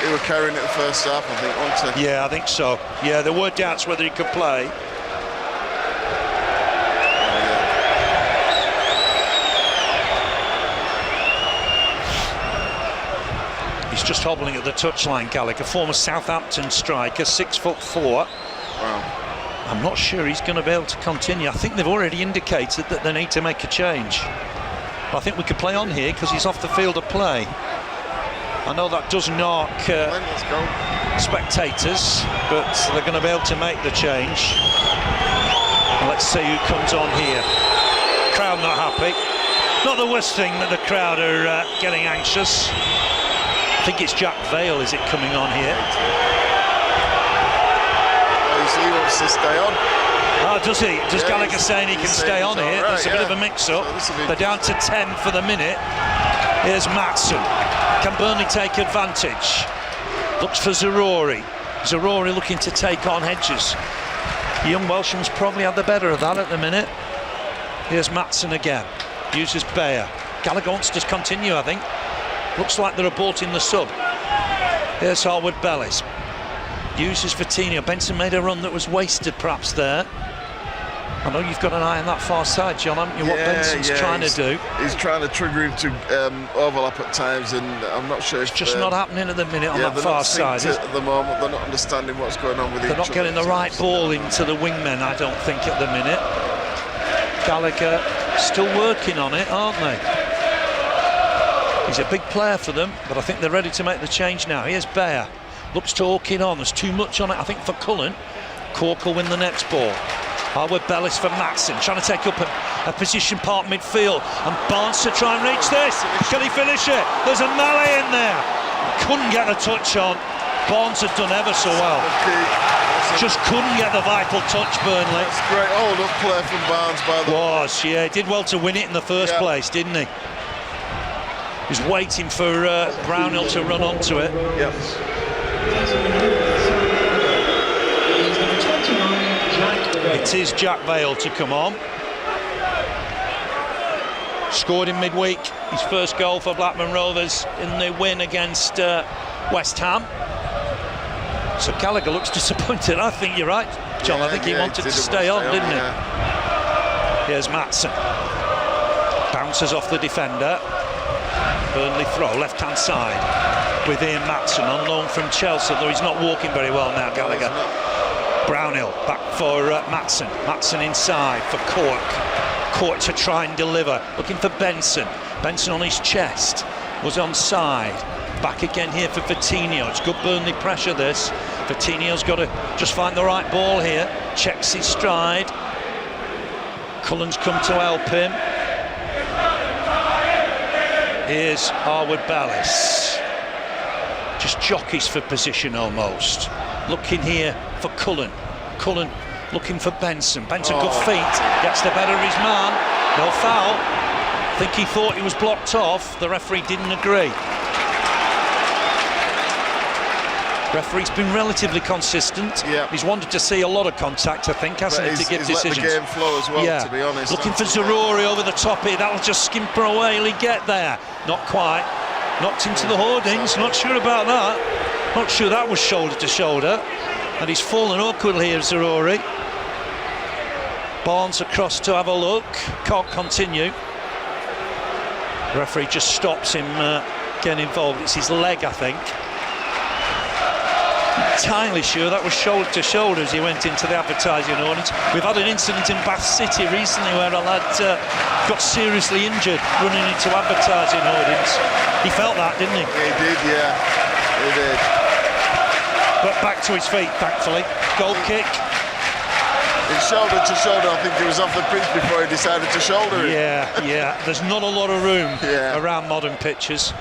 He was carrying it the first half, I think, wasn't he? Yeah, I think so. Yeah, there were doubts whether he could play. He's just hobbling at the touchline, Gallagher, former Southampton striker, 6'4". Wow. I'm not sure he's going to be able to continue. I think they've already indicated that they need to make a change. I think we could play on here because he's off the field of play. I know that does knock spectators, but they're going to be able to make the change. And let's see who comes on here. Crowd not happy. Not the worst thing that the crowd are getting anxious. I think it's Jack Vale, is it, coming on here? He wants to stay on. Oh, does he? Does Gallagher saying he can stay on here? There's a bit of a mix-up. So They're down to 10 for the minute. Here's Matson. Can Burnley take advantage? Looks for Zarori. Zarori looking to take on Hedges. The young Welshman's probably had the better of that at the minute. Here's Matson again. Uses Bayer. Gallagher wants to continue, I think. Looks like they're aborting the sub. Here's Harwood-Bellis. Uses Vitinho. Benson made a run that was wasted perhaps there. I know you've got an eye on that far side, John, haven't you? What Benson's trying to do. He's trying to trigger him to overlap at times, and I'm not sure it's just not happening at the minute on that far side. At the moment, they're not understanding what's going on with each other. They're not getting the right ball into the wingmen, I don't think, at the minute. Gallagher still working on it, aren't they? He's a big player for them, but I think they're ready to make the change now. Here's Bayer. Looks to hawk it on. There's too much on it, I think, for Cullen. Cork will win the next ball. Harwood-Bellis for Matson, trying to take up a position part midfield, and Barnes to try and reach this. Can he finish it? There's a melee in there. Couldn't get a touch on. Barnes had done ever so well. Just couldn't get the vital touch, Burnley. That's great hold-up play from Barnes, by the way. Yeah, he did well to win it in the first place, didn't he? He was waiting for Brownhill to run onto it. Yes. It is Jack Vale to come on. Scored in midweek, his first goal for Blackburn Rovers in the win against West Ham. So Gallagher looks disappointed. I think you're right, John. I think he wanted to stay on, didn't he? Here's Matson. Bounces off the defender. Burnley throw, left-hand side with Ian Matson on loan from Chelsea, though he's not walking very well now, Gallagher. Brownhill back for Matson. Matson inside for Cork. Cork to try and deliver. Looking for Benson. Benson on his chest. Was onside. Back again here for Vitinho. It's good Burnley pressure, this. Vitinho's got to just find the right ball here. Checks his stride. Cullen's come to help him. Here's Harwood-Bellis. Just jockeys for position almost. Looking here for Cullen. Cullen looking for Benson. Benson, good feet. Gets the better of his man. No foul. I think he thought he was blocked off. The referee didn't agree. Referee's been relatively consistent. Yeah. He's wanted to see a lot of contact, I think, hasn't he, to give decisions. Let the game flow as well, to be honest. Looking for Zarori over the top here. That'll just skimper away. Will he get there? Not quite. Knocked into the hoardings. Not sure about that. Not sure that was shoulder to shoulder. And he's fallen awkwardly here, Zarori. Barnes across to have a look. Can't continue. The referee just stops him getting involved. It's his leg, I think. Entirely sure that was shoulder to shoulder as he went into the advertising audience. We've had an incident in Bath City recently where a lad got seriously injured running into advertising audience. He felt that, didn't he? He did, yeah. He did. But back to his feet, thankfully. Goal kick. It's shoulder to shoulder. I think he was off the pitch before he decided to shoulder it. Yeah. There's not a lot of room Yeah. around modern pitches.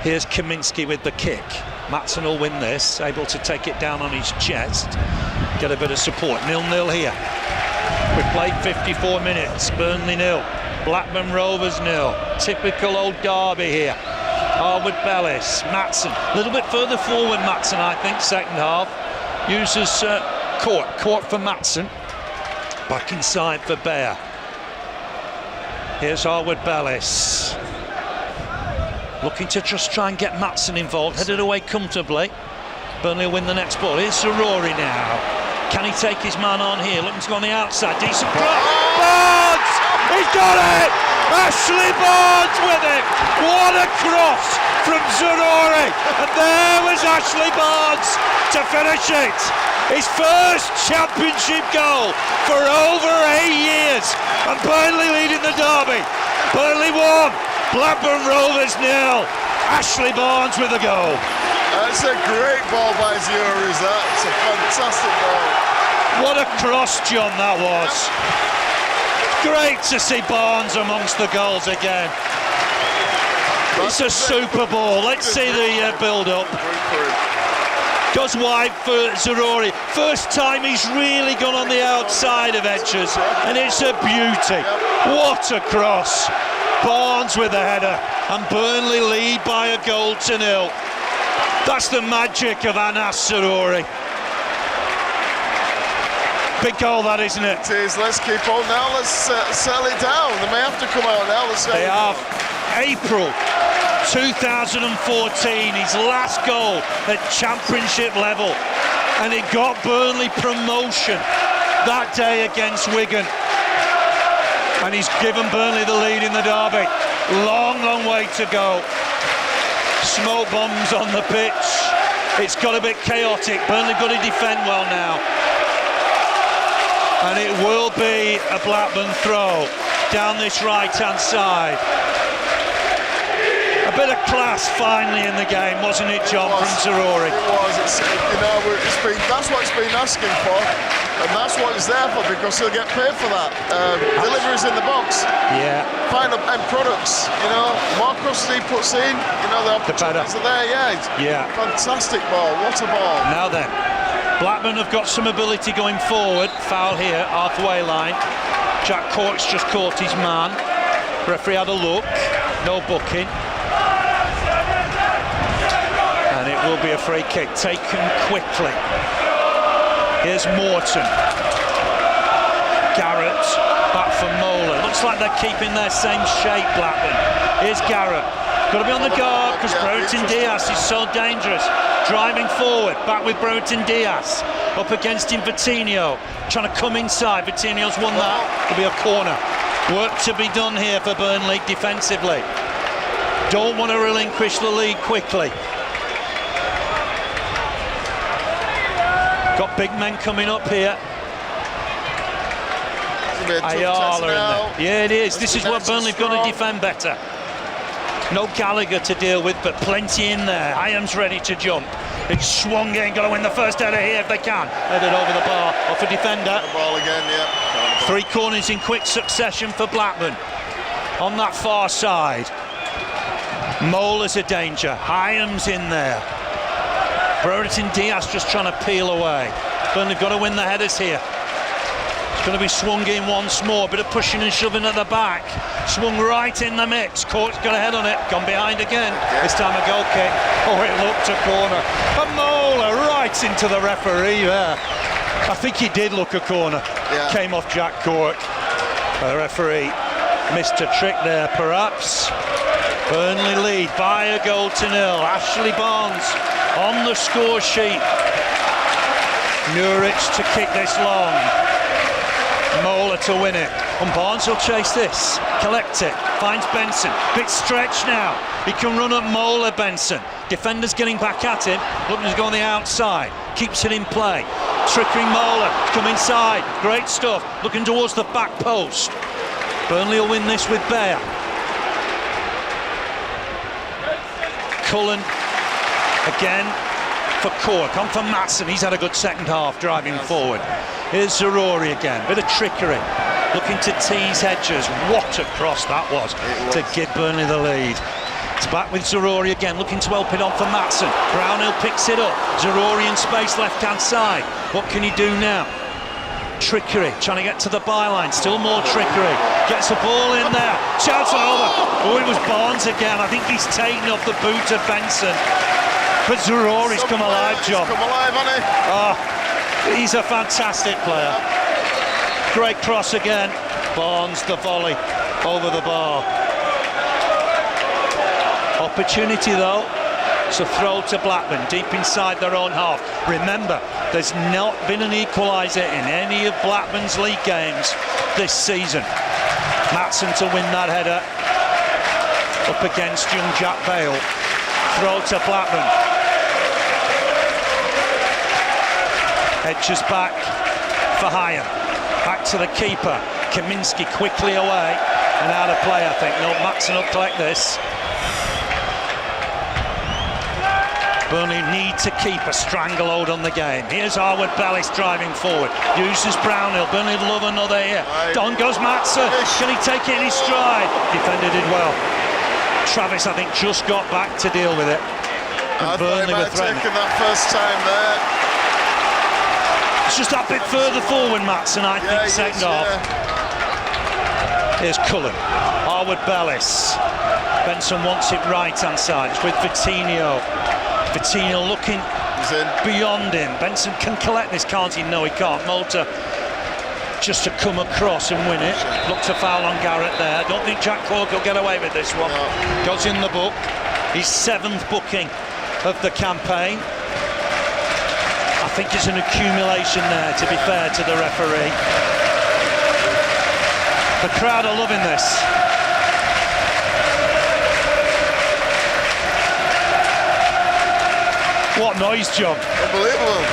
Here's Kaminski with the kick. Matson will win this, able to take it down on his chest, get a bit of support. 0-0 here. We've played 54 minutes. Burnley 0, Blackburn Rovers 0. Typical old derby here. Harwood-Bellis, Matson, a little bit further forward Matson, I think, second half. Uses Court for Matson. Back inside for Bayer. Here's Harwood-Bellis. Looking to just try and get Matson involved, headed away comfortably. Burnley will win the next ball. Here's Zarori now. Can he take his man on here? Looking to go on the outside. Decent cross. Barnes! He's got it! Ashley Barnes with it! What a cross from Zarori! And there was Ashley Barnes to finish it. His first championship goal for over 8 years. And Burnley leading the derby. Burnley 1. Blackburn Rovers 0. Ashley Barnes with a goal. That's a great ball by Zarori, that. It's a fantastic ball. What a cross, John, that was. Great to see Barnes amongst the goals again. It's a super ball. Let's see the build-up. Goes wide for Zaroury. First time he's really gone on the outside of Etchers, and it's a beauty. What a cross. Barnes with a header, and Burnley lead by a goal to nil. That's the magic of Anas Zaroury. Big goal, that, isn't it? It is. Let's keep on now. Let's settle it down. They may have to come out now. They have. April 2014, his last goal at Championship level, and it got Burnley promotion that day against Wigan. And he's given Burnley the lead in the derby. Long, long way to go. Smoke bombs on the pitch. It's got a bit chaotic. Burnley got to defend well now. And it will be a Blackburn throw down this right-hand side. A bit of class finally in the game, wasn't it, John, from Zaroury? It was. That's what it's been asking for, and that's what it's there for, because he'll get paid for that. Deliveries in the box. Yeah. Final end products. More crosses he puts in. The opportunities are there. Yeah. Fantastic ball. What a ball. Now then, Blackburn have got some ability going forward. Foul here, halfway line. Jack Cork's just caught his man. Referee had a look. No booking. And it will be a free kick taken quickly. Here's Morton. Garrett back for Mola. Looks like they're keeping their same shape, Blackburn. Here's Garrett. Got to be on the guard because Brereton Diaz is so dangerous. Driving forward, back with Brereton Diaz. Up against him, Vitinho. Trying to come inside. Vitinho's won that. It'll be a corner. Work to be done here for Burnley defensively. Don't want to relinquish the lead quickly. Got big men coming up here. Ayala in there. Yeah, it is. This is what Burnley have got to defend better. No Gallagher to deal with, but plenty in there. Iam's ready to jump. It's swung in, got to win the first header here if they can. Headed over the bar, off a defender. The ball again, yeah. 3 corners in quick succession for Blackburn. On that far side. Mola's a danger. Iam's in there. Brereton Diaz just trying to peel away. Burnley have got to win the headers here. It's going to be swung in once more. Bit of pushing and shoving at the back. Swung right in the mix. Cork's got a head on it. Gone behind again. This time a goal kick. Oh, it looked a corner. A Mola right into the referee there. I think he did look a corner. Yeah. Came off Jack Cork. The referee missed a trick there, perhaps. Burnley lead by a goal to nil. Ashley Barnes on the score sheet. Nuric to kick this long. Mola to win it. And Barnes will chase this. Collect it. Finds Benson. Bit stretch now. He can run at Mola, Benson. Defenders getting back at him. Looking to go on the outside. Keeps it in play. Tricking Mola. Come inside. Great stuff. Looking towards the back post. Burnley will win this with Bayer. Cullen again for Cork. On for Matson. He's had a good second half driving forward. Here's Zaroury again. Bit of trickery. Looking to tease Hedges. What a cross that was to give Burnley the lead. It's back with Zaroury again. Looking to help it on for Matson. Brownhill picks it up. Zaroury in space left-hand side. What can he do now? Trickery. Trying to get to the byline. Still more trickery. Gets the ball in there. Shouts it over. Oh, it was Barnes again. I think he's taken off the boot of Benson. But Zaroury's come alive, John. He's come alive, hasn't he? Oh, he's a fantastic player. Great cross again. Barnes, the volley over the bar. Opportunity though. It's a throw to Blackburn, deep inside their own half. Remember, there's not been an equaliser in any of Blackburn's league games this season. Matson to win that header. Up against young Jack Bale. Throw to Blackburn. Edges back for Hyam. Back to the keeper. Kaminski quickly away and out of play, I think. No, Matson will collect this. Burnley need to keep a stranglehold on the game. Here's Harwood Bellis driving forward. Uses Brownhill. Burnley love another here. Don goes Matson. Can he take it in his stride? Defender did well. Travis, I think, just got back to deal with it. I thought he Burnley might were have threatening. taken that first time there. It's just that bit further forward, Matson, I think, he second is, half. yeah. Here's Cullen, Harwood-Bellis. Benson wants it right-hand side. It's with Vitinho. Vitinho looking He's in. beyond him. Benson can collect this, can't he? No, he can't. Moulter just to come across and win it. Looked a foul on Garrett there. Don't think Jack Cork will get away with this one. No. Goes in the book. His 7th booking of the campaign. I think it's an accumulation there, to be fair to the referee. The crowd are loving this. What noise, John. Unbelievable.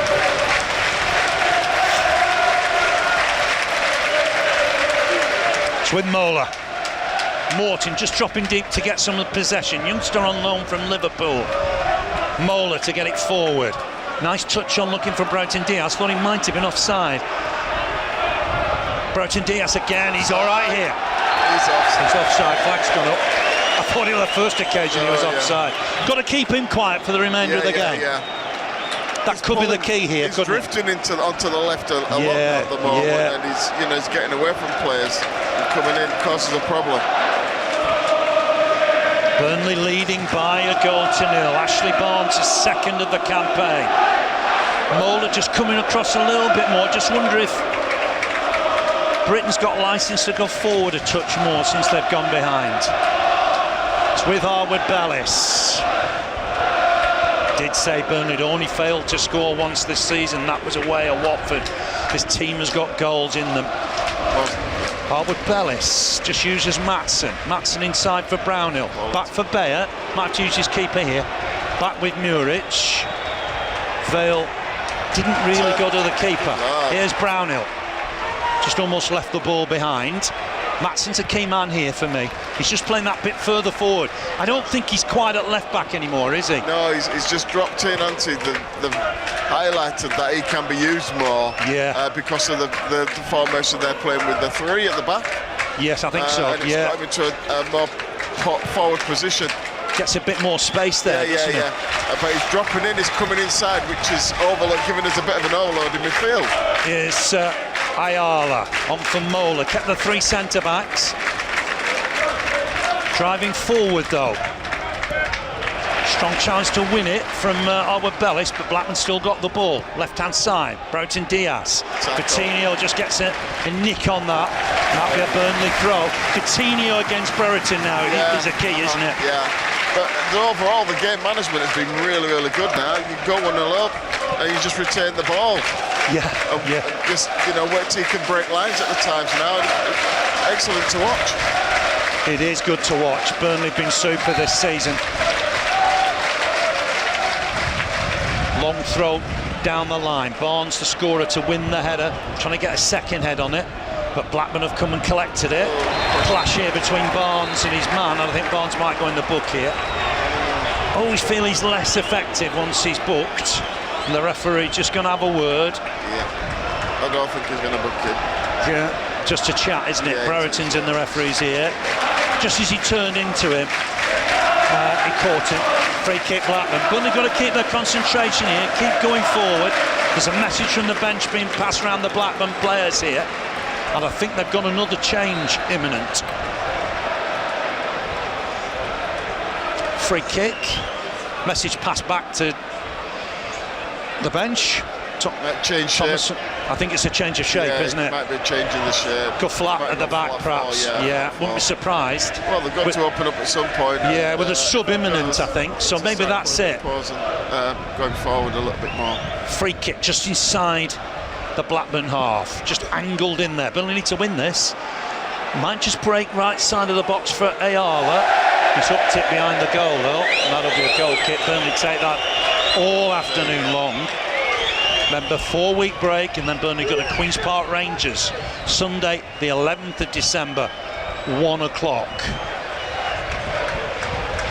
It's with Mola. Morton just dropping deep to get some possession. Youngster on loan from Liverpool. Mola to get it forward. Nice touch on looking for Broughton Diaz. Thought he might have been offside. Broughton Diaz again. He's all right here. He's offside. He's offside. Flag's gone up. I thought it was the first occasion he was yeah. offside. Got to keep him quiet for the remainder of the game. That could be the key here. He's drifting onto the left a lot at the moment, and he's getting away from players and coming in causes a problem. Burnley leading by a goal to nil. Ashley Barnes is second of the campaign. Mola just coming across a little bit more. Just wonder if Britain's got licence to go forward a touch more since they've gone behind. It's with Harwood-Bellis. Did say Burnley had only failed to score once this season. That was away at Watford. This team has got goals in them. Harwood-Bellis just uses Matson. Matson inside for Brownhill. Back for Bayer. Might have to use his keeper here. Back with Muric. Vale didn't really go to the keeper. Here's Brownhill. Just almost left the ball behind. Matson's a key man here for me. He's just playing that bit further forward. I don't think he's quite at left back anymore, is he? No, he's just dropped in onto the highlighted that he can be used more. Because of the formation they're playing with the 3 at the back. Yes, I think so. And it's got him into a more forward position. Gets a bit more space there. But he's dropping in, he's coming inside, which is giving us a bit of an overload in midfield. Is Ayala on for Mola. Kept the 3 centre-backs. Driving forward though. Strong chance to win it from Harwood-Bellis, but Blackman still got the ball. Left-hand side, Broughton Diaz. Coutinho just gets a nick on that. That'll be a Burnley throw. Coutinho against Brereton now is a key, isn't it? Yeah. But overall, the game management has been really, really good now. You go 1-0 up and you just retain the ball. Just, wait till you can break lines at the times now. Excellent to watch. It is good to watch. Burnley have been super this season. Long throw down the line. Barnes, the scorer, to win the header. Trying to get a second head on it. But Blackburn have come and collected it. Clash here between Barnes and his man. I think Barnes might go in the book here. Always feel he's less effective once he's booked. And the referee just going to have a word. I don't think he's going to book it. Just a chat, isn't it? Brereton's in the referee's here. Just as he turned into him, he caught it. Free kick Blackburn. Burnley got to keep their concentration here, keep going forward. There's a message from the bench being passed around the Blackburn players here. And I think they've got another change imminent. Free kick. Message passed back to the bench. Change Thomas, I think it's a change of shape, isn't it? Might be a change in the shape. Go flat at the back, perhaps. Wouldn't be surprised. Well, they've got to open up at some point. Yeah, with a sub imminent, I think. So maybe that's it. Going forward a little bit more. Free kick just inside the Blackburn half, just angled in there. Burnley need to win this. Might just break right side of the box for Ayala. He's hooked it behind the goal though, and that'll be a goal kick. Burnley take that all afternoon long. Remember, 4-week break, and then Burnley got to Queen's Park Rangers Sunday the 11th of December, 1 o'clock.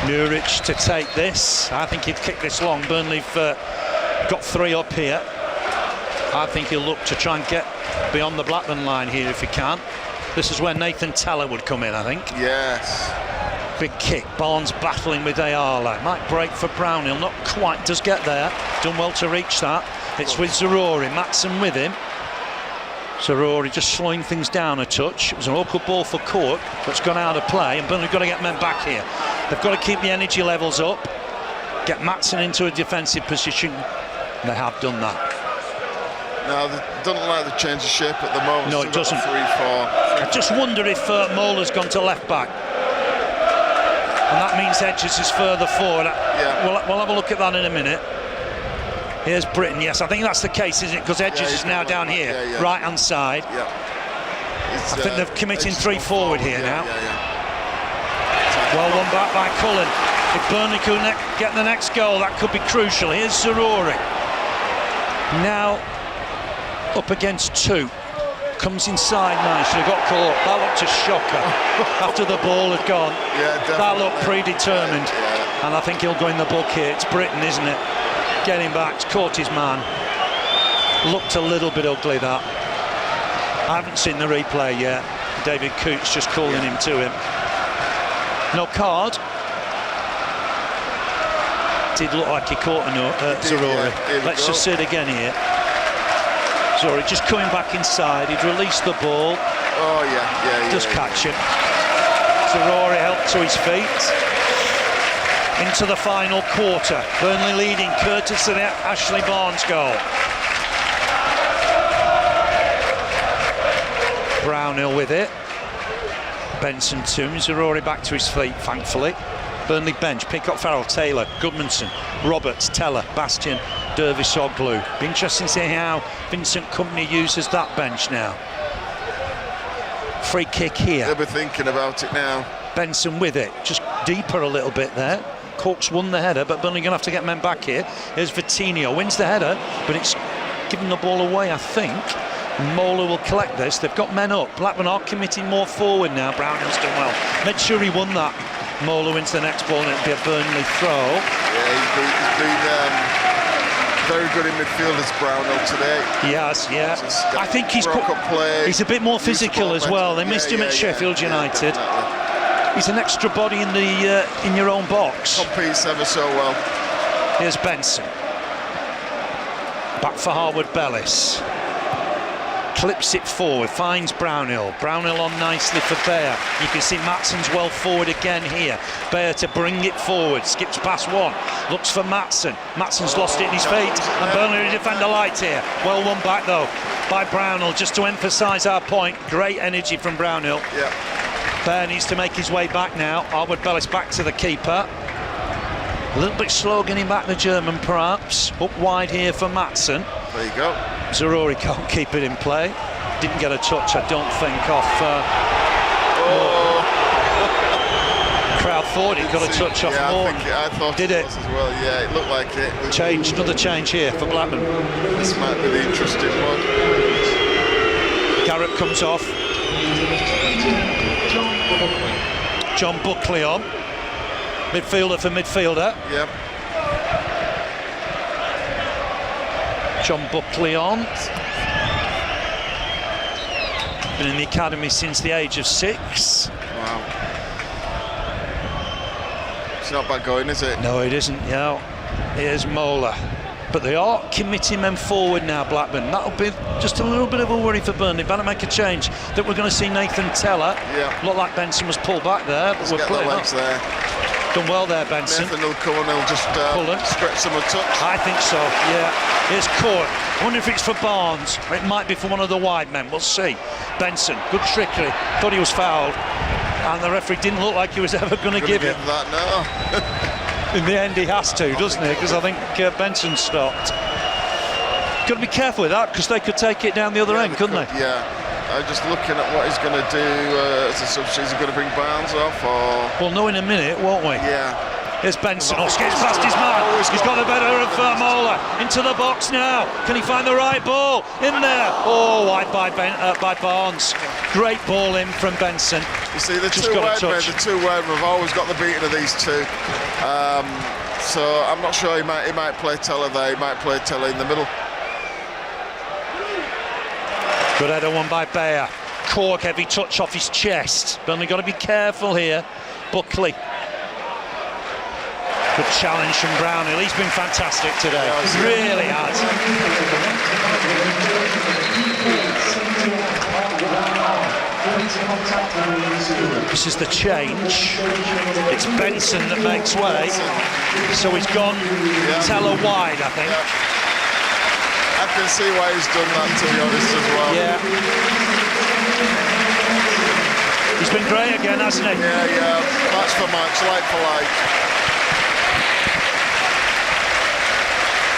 Muric to take this. I think he'd kick this long. Burnley have got 3 up here. I think he'll look to try and get beyond the Blackburn line here if he can. This is where Nathan Teller would come in, I think. Yes. Big kick, Barnes battling with Ayala. Might break for Brownhill, not quite, does get there. Done well to reach that. It's with Zaroury, Matson with him. Zaroury just slowing things down a touch. It was an awkward ball for Cork, but it's gone out of play, and Burnley have got to get men back here. They've got to keep the energy levels up, get Matson into a defensive position. They have done that. No, they don't like the change of shape at the moment. No, it doesn't. 3-4. I just wonder if Mola's gone to left back. And that means Edges is further forward. Yeah. We'll have a look at that in a minute. Here's Britton, yes, I think that's the case, isn't it? Because Edges is now down here, right-hand side. Yeah. I think they're committing 3 forward here now. Yeah. Well won back by Cullen. If Burnley could get the next goal, that could be crucial. Here's Zaroury. Now up against 2. Comes inside now, should have got caught. That looked a shocker after the ball had gone. Yeah, definitely. That looked predetermined. Yeah. And I think he'll go in the book here. It's Britton, isn't it? Getting back, caught his man. Looked a little bit ugly, that. I haven't seen the replay yet. David Coots just calling him to him. No card. Did look like he caught Zaroury. Let's just see it again here. Zaroury just coming back inside. He'd released the ball. Oh yeah. Just catch him. Zaroury helped to his feet. Into the final quarter. Burnley leading, courtesy of the Ashley Barnes goal. Brownhill with it. Benson to him. Zaroury back to his feet, thankfully. Burnley bench, Pickott, Farrell, Taylor, Goodmanson, Roberts, Teller, Bastian, Dervisoglu. Be interesting to see how Vincent Kompany uses that bench now. Free kick here. They'll be thinking about it now. Benson with it, just deeper a little bit there. Cork's won the header, but Burnley going to have to get men back here. Here's Vitinho, wins the header, but it's giving the ball away, I think. Mola will collect this. They've got men up. Blackburn are committing more forward now. Brownhill's done well. Made sure he won that. Mola wins the next ball, and it'll be a Burnley throw. Yeah, he's been very good in midfield as Brownhill today. Yes, yeah. I think he's a bit more physical as well. They missed him at Sheffield United. He's an extra body in the in your own box. Competes ever so well. Here's Benson. Back for Harwood Bellis. Clips it forward, finds Brownhill. Brownhill on nicely for Bayer. You can see Matson's well forward again here. Bayer to bring it forward, skips past one, looks for Matson. Matson's lost it in his feet, and Burnley defend a light here. Well won back though by Brownhill, just to emphasise our point. Great energy from Brownhill. Yeah. Bayer needs to make his way back now. Harwood Bellis back to the keeper. A little bit slow getting back the German perhaps. Up wide here for Matson. There you go. Zaroury can't keep it in play. Didn't get a touch, I don't think, off. Crowd thought he got a touch off Moore. I thought did it as well. Yeah, it looked like it. Another change here for Blackburn. This might be the interesting one. Garrett comes off. John Buckley on. Midfielder for midfielder. Yep. John Buckley on. Been in the academy since the age of 6. Wow. It's not bad going, is it? No, it isn't. Yeah. Here's Mola. But they are committing men forward now, Blackburn. That'll be just a little bit of a worry for Burnley. Better make a change. That we're going to see Nathan Teller. Yeah. Looked like Benson was pulled back there. But Let's get the legs there. Done well there, Benson. Nathan will come and he'll just stretch them a touch. I think so, yeah. Here's Court. I wonder if it's for Barnes, or it might be for one of the wide men. We'll see. Benson, good trickery. Thought he was fouled, and the referee didn't look like he was ever going to give it. That, no. In the end, he has to, doesn't he? Because I think Benson stopped. Got to be careful with that, because they could take it down the other end, couldn't they? Yeah. I'm just looking at what he's going to do as a substitute. Is he going to bring Barnes off, or...? We'll know in a minute, won't we? Yeah. Here's Benson. Oh, skips past his man. He's got the better of Mola. Into the box now. Can he find the right ball? In there. Oh, wide by Barnes. Great ball in from Benson. You see, the two wide men have always got the beating of these two. So I'm not sure he might play Teller there. He might play Teller in the middle. Good header won by Bayer. Cork, heavy touch off his chest. Burnley got to be careful here. Buckley Good challenge from Brownhill. He's been fantastic today. He really has. This is the change. It's Benson that makes way. So he's gone Teller wide, I think. I can see why he's done that, to be honest, as well. Yeah. He's been great again, hasn't he? Yeah. Match for match, like for like.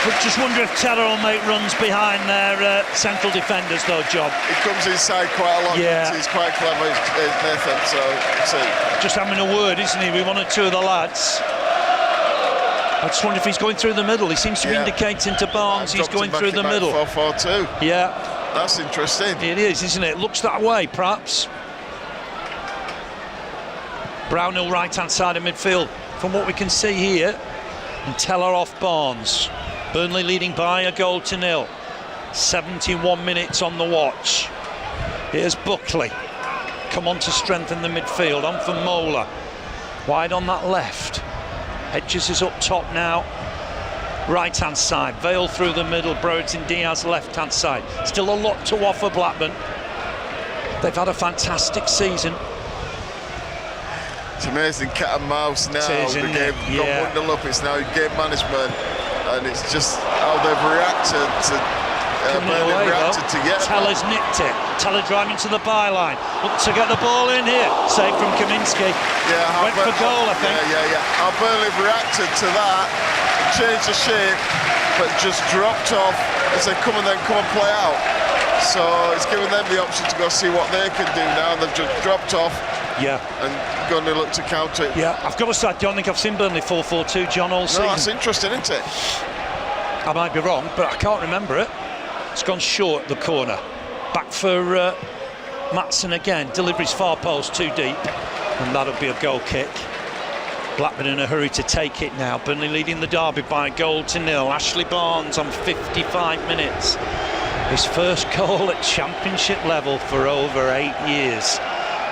But just wonder if Teller will make runs behind their central defenders, though, John. He comes inside quite a lot. Yeah. He's quite clever, Nathan, so see. Just having a word, isn't he? We wanted two of the lads. I just wonder if he's going through the middle. He seems to be indicating to Barnes he's going through the middle. 4-4-2. Yeah. That's interesting. It is, isn't it? Looks that way, perhaps. Brownhill right-hand side of midfield, from what we can see here. And Teller off Barnes. Burnley leading by a goal to nil. 71 minutes on the watch. Here's Buckley. Come on to strengthen the midfield. On for Mola. Wide on that left. Hedges is up top now. Right-hand side. Vale through the middle. Brereton Diaz left-hand side. Still a lot to offer Blackburn. They've had a fantastic season. It's amazing cat and mouse now. The game got 1-0 up. It's now game management, and it's just how they've reacted to. Teller's nicked it. Teller driving to the byline. Look to get the ball in here. Save from Kaminski. Yeah, went for goal, I think. Yeah. How Burnley have reacted to that, changed the shape, but just dropped off as they come and play out. So it's given them the option to go see what they can do now. They've just dropped off. Yeah. And going to look to counter it. Yeah, I've got to say, I don't think I've seen Burnley 4-4-2, John, all season. No, that's interesting, isn't it? I might be wrong, but I can't remember it. It's gone short, the corner. Back for Maatsen again. Delivery's far post, too deep. And that'll be a goal kick. Blackburn in a hurry to take it now. Burnley leading the derby by a goal to nil. Ashley Barnes on 55 minutes. His first goal at championship level for over 8 years.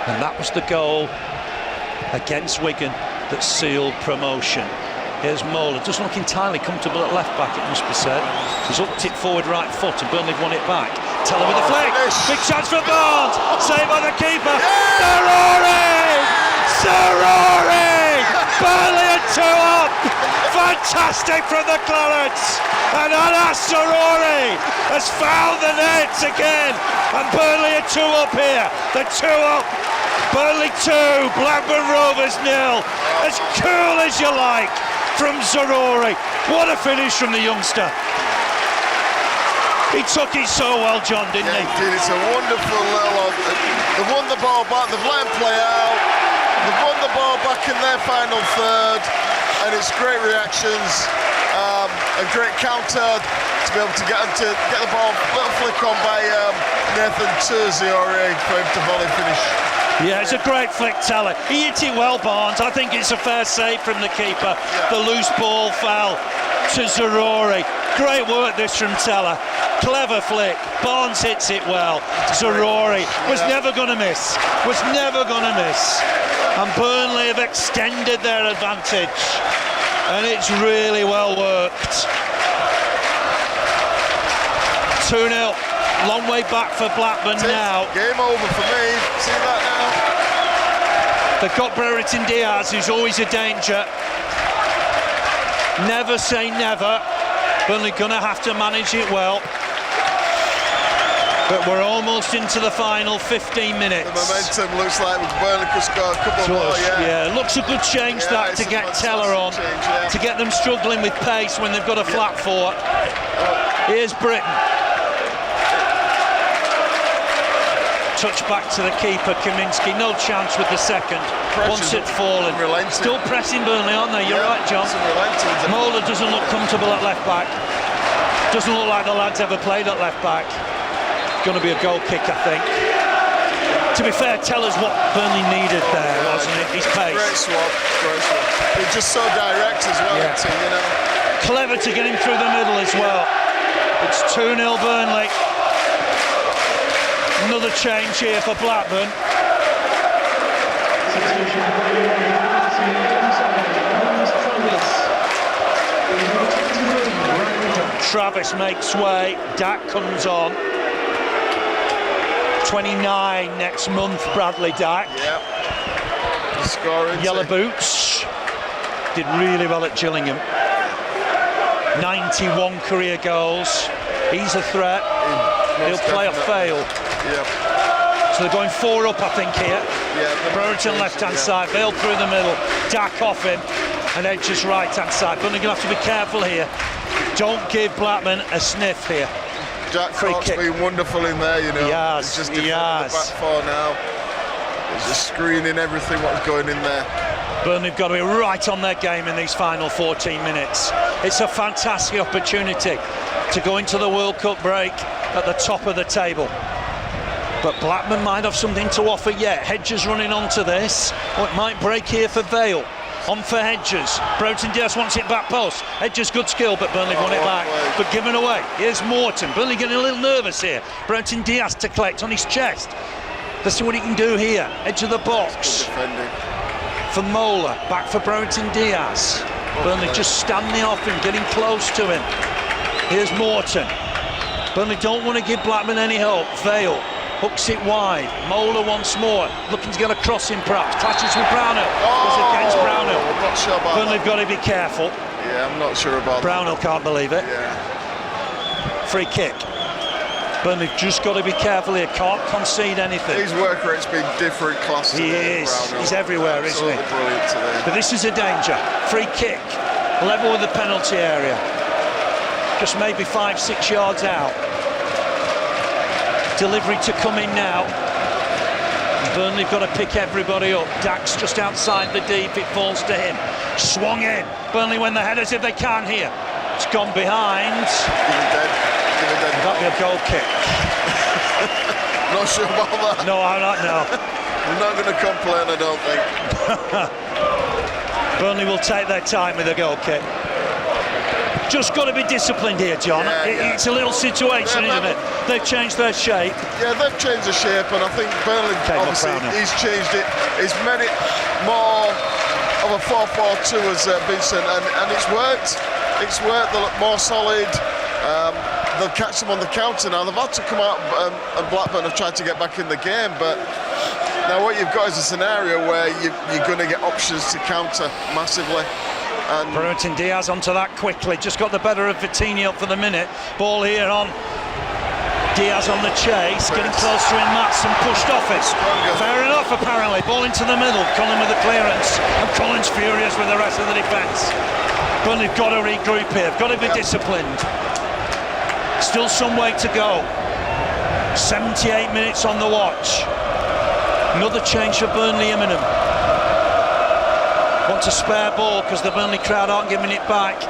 And that was the goal against Wigan that sealed promotion. Here's Mola, doesn't look entirely comfortable at left back, it must be said. He's upped it forward right foot and Burnley won it back. Teller with a flick, big chance for Barnes, saved by the keeper. Sarori! Burnley are 2 up! Fantastic from the Clarets! And Anas Sarori has found the nets again! And Burnley are 2 up here, they're 2 up! Burnley 2, Blackburn Rovers 0. As cool as you like from Sarori. What a finish from the youngster. He took it so well, John, didn't he? Did. It's a wonderful little. They've won the ball back, they've let him play out, they've won the ball back in their final third, and it's great reactions. A great counter to be able to get the ball, little flick on by Nathan Terziori for him to volley finish. Yeah, it's a great flick, Teller. He hit it well, Barnes. I think it's a fair save from the keeper. The loose ball fell to Sarori. Great work this from Teller. Clever flick. Barnes hits it well. Sarori was never going to miss. Was never going to miss. And Burnley have extended their advantage. And it's really well worked. 2-0. Long way back for Blackburn now. Game over for me. See that now? They've got Brereton Diaz, who's always a danger. Never say never. Burnley gonna have to manage it well. But we're almost into the final 15 minutes. The momentum looks like Burnley could score a couple more. Yeah, looks a good change that to get Teller on, to get them struggling with pace when they've got a flat 4. Here's Britton. Touch back to the keeper, Kaminski. No chance with the second. Once it fallen. Still pressing Burnley, aren't they? You're right, John. Mola doesn't look comfortable at left back. Doesn't look like the lads ever played at left back. Going to be a goal kick, I think. To be fair, Teller's what Burnley needed there, wasn't it? His pace. Great swap. He's just so direct as well, you know. Clever to get him through the middle as well. It's 2-0 Burnley. Another change here for Blackburn. Travis makes way, Dak comes on. 29 next month, Bradley Dak. Yeah. Scoring. Yellow boots. Did really well at Gillingham. 91 career goals. He's a threat. He'll play or fail. Yeah. So they're going 4 up, I think, here. Yeah. Brereton left-hand side, Vale through the middle, Dak off him, and Edges right-hand side. But they're going to have to be careful here. Don't give Blackburn a sniff here. Jack Clark's been wonderful in there, you know. Yes, He's just defending the back four now. He's just screening everything what's going in there. Burnley have got to be right on their game in these final 14 minutes. It's a fantastic opportunity to go into the World Cup break at the top of the table. But Blackburn might have something to offer yet. Hedges running onto this. Oh, it might break here for Vale. On for Hedges. Broughton Diaz wants it back post. Hedges good skill, but Burnley won it back. But given away. Here's Morton. Burnley getting a little nervous here. Broughton Diaz to collect on his chest. Let's see what he can do here. Edge of the box. For Mola. Back for Broughton Diaz. Burnley just standing off him, getting close to him. Here's Morton. Burnley don't want to give Blackburn any hope. Vale hooks it wide. Mola once more, looking to get a crossing perhaps. Clashes with Brownhill. Was against Brownhill. I'm not sure about Burnley have got to be careful. Yeah, I'm not sure about Brownhill can't believe it. Yeah. Free kick. Burnley have just got to be careful here. Can't concede anything. His work rate's been different class today. He is. He's everywhere, isn't he? Brilliant today. But this is a danger. Free kick. Level with the penalty area. Just maybe 5-6 yards out. Delivery to come in now. Burnley have got to pick everybody up. Dak's just outside the deep, it falls to him. Swung in. Burnley win the headers if they can here. It's gone behind. That'll be a goal kick. Not sure about that. No, I'm not, no. I'm not going to complain, I don't think. Burnley will take their time with a goal kick. Just got to be disciplined here, John. It's a little situation, isn't it? They've changed their shape. Yeah, they've changed the shape, and I think Burnley, obviously, he's changed it. He's made it more of a 4-4-2 as Vincent, and it's worked. It's worked. They look more solid. They'll catch them on the counter now. They've had to come out, and Blackburn have tried to get back in the game, but now what you've got is a scenario where you're going to get options to counter massively. And Broughton Diaz onto that quickly, just got the better of Vitinho for the minute. Ball here on Diaz on the chase, getting close to him. Matson pushed off it. Fair enough, apparently. Ball into the middle. Cullen with the clearance, and Cullen's furious with the rest of the defence. Burnley have got to regroup here. Got to be disciplined. Still some way to go. 78 minutes on the watch. Another change for Burnley imminent. Want a spare ball because the Burnley crowd aren't giving it back.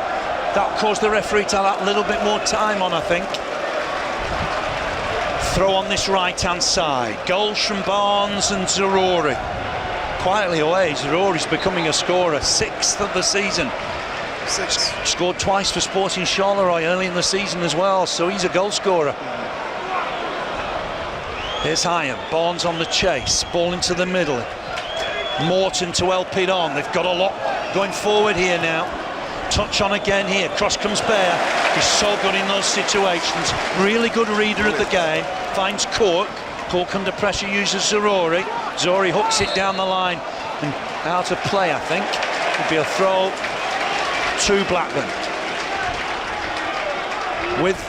That caused the referee to have a little bit more time on, I think. Throw on this right-hand side. Goals from Barnes and Zaroury. Quietly away, Zaroury's becoming a scorer. 6th of the season. Scored twice for Sporting Charleroi early in the season as well, so he's a goal scorer. Here's Hyam. Barnes on the chase. Ball into the middle. Morton to help it on. They've got a lot going forward here now. Touch on again here. Cross comes bare. He's so good in those situations. Really good reader of the game. Finds Cork. Cork under pressure uses Zaroury. Zaroury hooks it down the line and out of play, I think. Could be a throw to Blackburn. With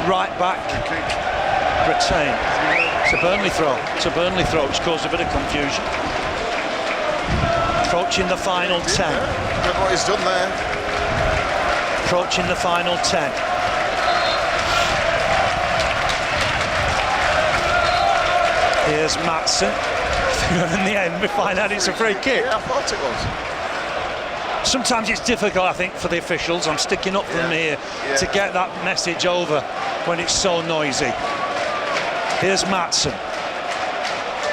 right back Bretain. It's a Burnley throw. It's a Burnley throw, which caused a bit of confusion. Approaching the final 10. Look what he's done there. Approaching the final 10. Here's Matson. In the end, we find out it's a free kick. Yeah, I thought it was. Sometimes it's difficult, I think, for the officials. I'm sticking up for them here to get that message over when it's so noisy. Here's Matson.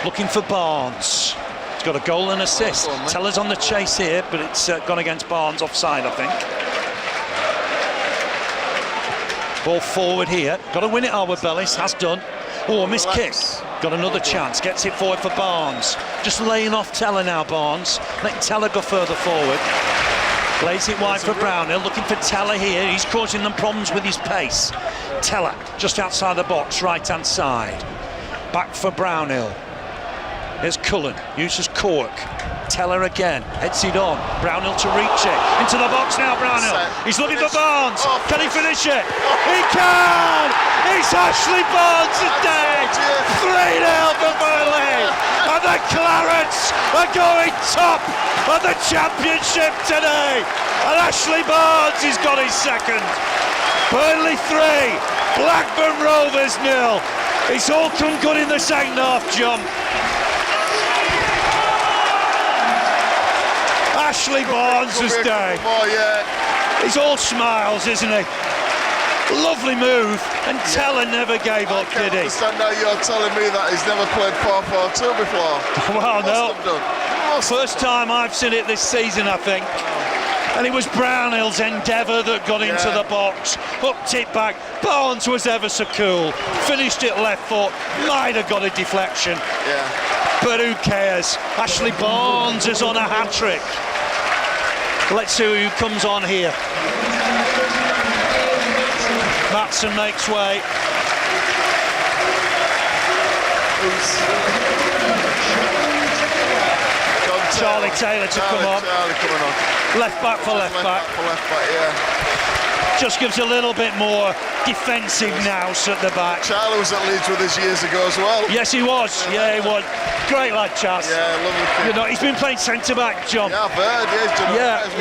Looking for Barnes. He's got a goal and assist. Teller's on the chase here, but it's gone against Barnes, offside, I think. Ball forward here. Got to win it, Albert Bellis. Has done. Oh, missed kick. Got another chance. Gets it forward for Barnes. Just laying off Teller now, Barnes. Letting Teller go further forward. Lays it wide for Brownhill, looking for Teller here. He's causing them problems with his pace. Teller just outside the box, right-hand side. Back for Brownhill. Here's Cullen, uses Cork. Teller again, heads it on. Brownhill to reach it. Into the box now, Brownhill. He's looking for Barnes. Can he finish it? He can! It's Ashley Barnes' day! 3-0 for Burnley! And the Clarets are going top of the championship today! And Ashley Barnes has got his second. Burnley 3, Blackburn Rovers 0. It's all come good in the second half, John. Ashley Barnes' day. He's all smiles, isn't he? Lovely move, and Teller never gave up, did he? I understand now you're telling me that he's never played 4-4-2 before. Well, no. First time I've seen it this season, I think. And it was Brownhill's endeavour that got into the box, hooked it back. Barnes was ever so cool, finished it left foot, might have got a deflection. But who cares? Ashley Barnes is on a hat-trick. Let's see who comes on here. Matson makes way. Charlie Taylor to come on. Left back for left back. Just gives a little bit more defensive nous at the back. Charlie was at Leeds with us years ago as well. Yes, he was. Yeah, he was. Great lad, Chas. Yeah, lovely kid. You know, he's been playing centre back, John. Yeah, I've heard.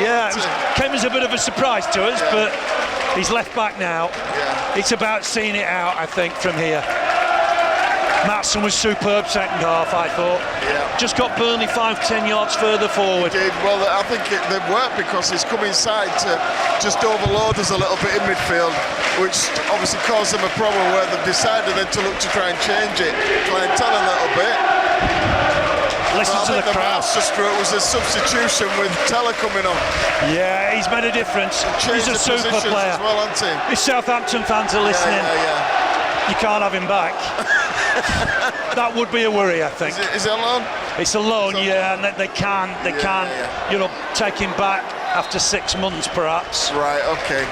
Yeah, it came as a bit of a surprise to us, but he's left back now. It's about seeing it out, I think, from here. Matson was superb second half, I thought. Just got Burnley 5-10 yards further forward. He did. Well, I think they worked because he's come inside to just overload us a little bit in midfield, which obviously caused them a problem where they've decided then to look to try and change it, try and tell a little bit. Listen to the crowd. Masterstroke was a substitution with Teller coming on. Yeah, he's made a difference. He's a super player. As well, hasn't he? If Southampton fans are listening, you can't have him back. That would be a worry, I think. Is it a loan? It's a loan, and they can't, you know, take him back after 6 months, perhaps. Right, okay.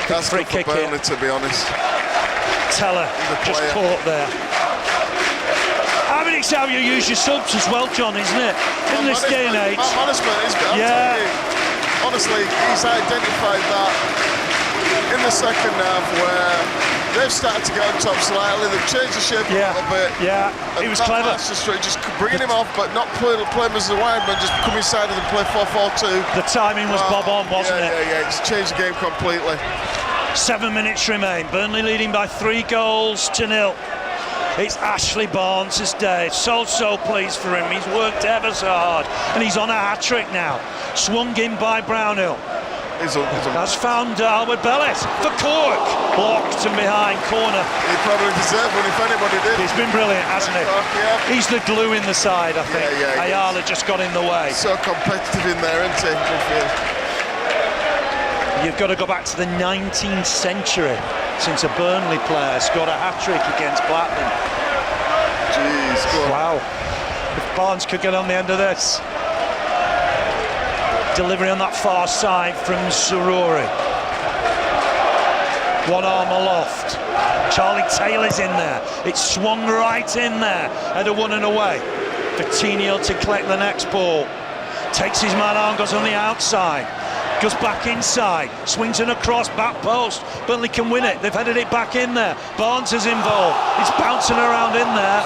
That's free good for kick Burnley, to be honest. Teller just caught there. I mean, it's how you use your subs as well, John, isn't it? In this day and age. Management is honestly, he's identified that in the second half where they've started to get on top slightly. They've changed the shape a little bit. He was clever. Just bringing him off, but not play him as a wide man, just come inside and play 4-4-2. The timing was bob on, wasn't it? Yeah, it's changed the game completely. 7 minutes remain. Burnley leading by 3-0. It's Ashley Barnes' day. So pleased for him. He's worked ever so hard, and he's on a hat-trick now. Swung in by Brownhill. Has found Albert Bellis for Cork. Blocked and behind, corner. He probably deserved one if anybody did. He's been brilliant, hasn't he? He's the glue in the side, I think. Ayala just got in the way. So competitive in there, isn't he? You've got to go back to the 19th century since a Burnley player scored a hat-trick against Blackburn. Jeez, go on. Wow. If Barnes could get on the end of this. Delivery on that far side from Zarori. One arm aloft. Charlie Taylor's in there. It's swung right in there. Header won and away. Coutinho to collect the next ball. Takes his man on, goes on the outside. Goes back inside, swings it across, back post. Burnley can win it. They've headed it back in there. Barnes is involved. It's bouncing around in there.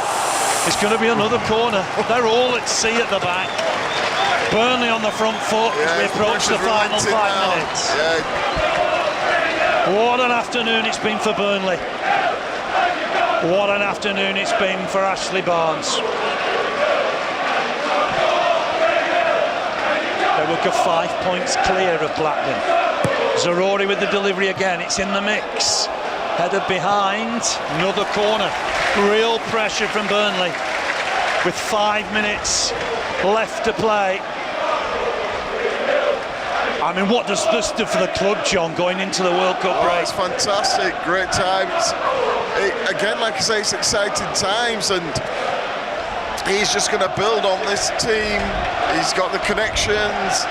It's going to be another corner. They're all at sea at the back. Burnley on the front foot as we approach the final 5 minutes. What an afternoon it's been for Burnley. What an afternoon it's been for Ashley Barnes. They will go 5 points clear of Blackburn. Zarori with the delivery again. It's in the mix. Headed behind. Another corner. Real pressure from Burnley with 5 minutes left to play. I mean, what does this do for the club, John, going into the World Cup break? It's fantastic, great times. Again, like I say, it's exciting times, and he's just going to build on this team. He's got the connections.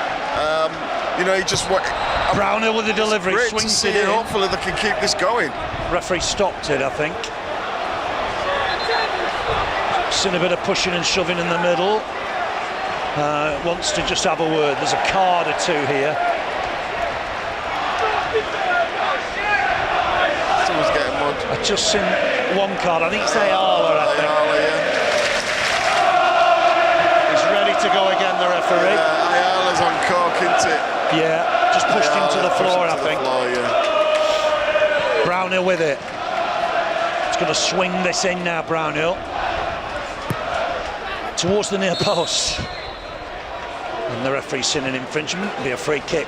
You know, he just Brownhill with the delivery, great swings to see it in. Hopefully they can keep this going. Referee stopped it, I think. Seen a bit of pushing and shoving in the middle. Wants to just have a word. There's a card or two here. Someone's getting mud. I've just seen one card. I think it's Ayala, I think. Ayala, yeah. He's ready to go again, the referee. Ayala's on cork, isn't it? Yeah, just pushed him to the floor, I think. Yeah. Brownhill with it. It's going to swing this in now, Brownhill. Towards the near post. And the referee's seen an infringement. It'll be a free kick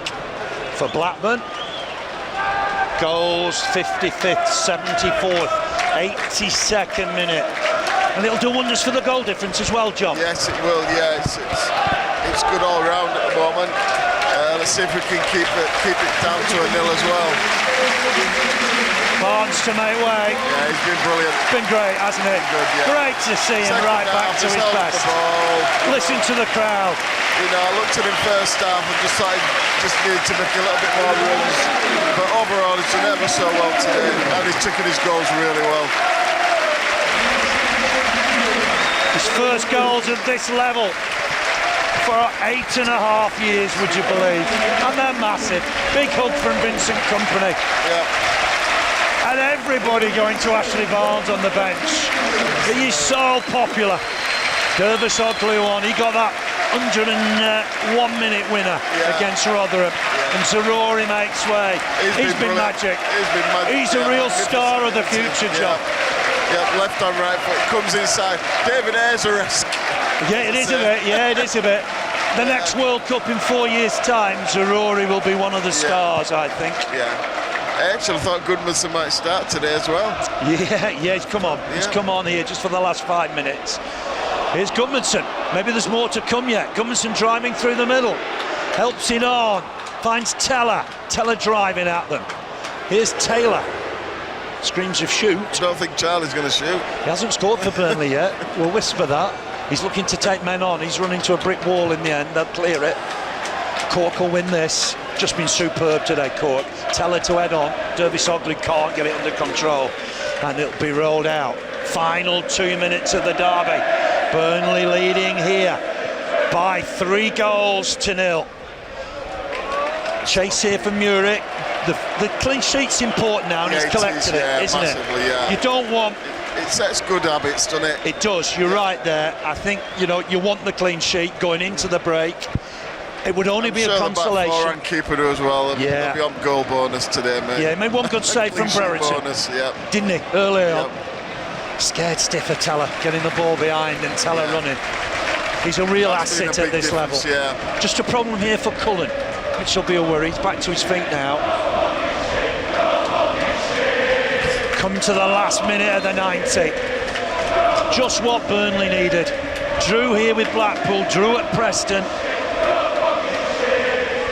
for Blackburn. Goals 55th, 74th, 82nd minute. And it'll do wonders for the goal difference as well, John. Yes, it will. Yeah, it's good all round at the moment. Let's see if we can keep it down to a 0 as well. Barnes to make way. Yeah, he's been brilliant. It's been great, hasn't it? Good, yeah. Great to see him right back to his best. Listen to the crowd. You know, I looked at him first half and just thought he just needed to make a little bit more runs. But overall, he's done ever so well today, and he's taken his goals really well. His first goals at this level for 8.5 years, would you believe? And they're massive. Big hug from Vincent Kompany. Yeah. And everybody going to Ashley Barnes on the bench. He is so popular. Dervis Oglou, he got that 101-minute winner against Rotherham. And Zarori makes way. He's been magic. He's a real star of the future, John. Yeah, left and right foot, comes inside. David Ayres-esque. Yeah, it is a bit. Yeah, it is a bit. The next World Cup in 4 years' time, Zarori will be one of the stars, I think. Yeah. I actually thought Goodmanson might start today as well. Yeah, he's come on. He's come on here just for the last 5 minutes. Here's Goodmanson. Maybe there's more to come yet. Goodmanson driving through the middle. Helps it on. Finds Teller. Teller driving at them. Here's Taylor. Screams of shoot. I don't think Charlie's going to shoot. He hasn't scored for Burnley yet. We'll whisper that. He's looking to take men on. He's running to a brick wall in the end. They'll clear it. Cork will win this. Just been superb today, Cork. Teller to head on. Dervis Oglou can't get it under control. And it'll be rolled out. Final 2 minutes of the derby. Burnley leading here by 3 goals to 0. Chase here for Muric. The clean sheet's important now, and he's collected it, isn't it? Yeah. You don't want... It sets good habits, doesn't it? It does, you're right there. I think, you know, you want the clean sheet going into the break. It would only be a consolation. The back four and keeper do as well. Yeah. They'll be on goal bonus today, mate. Yeah, he made one good save from Brereton. Bonus, didn't he, early on? Scared stiff of Teller, getting the ball behind and Teller running. He's a real asset at this level. Yeah. Just a problem here for Cullen, which will be a worry. He's back to his feet now. Come to the last minute of the 90. Just what Burnley needed. Drew here with Blackpool, drew at Preston.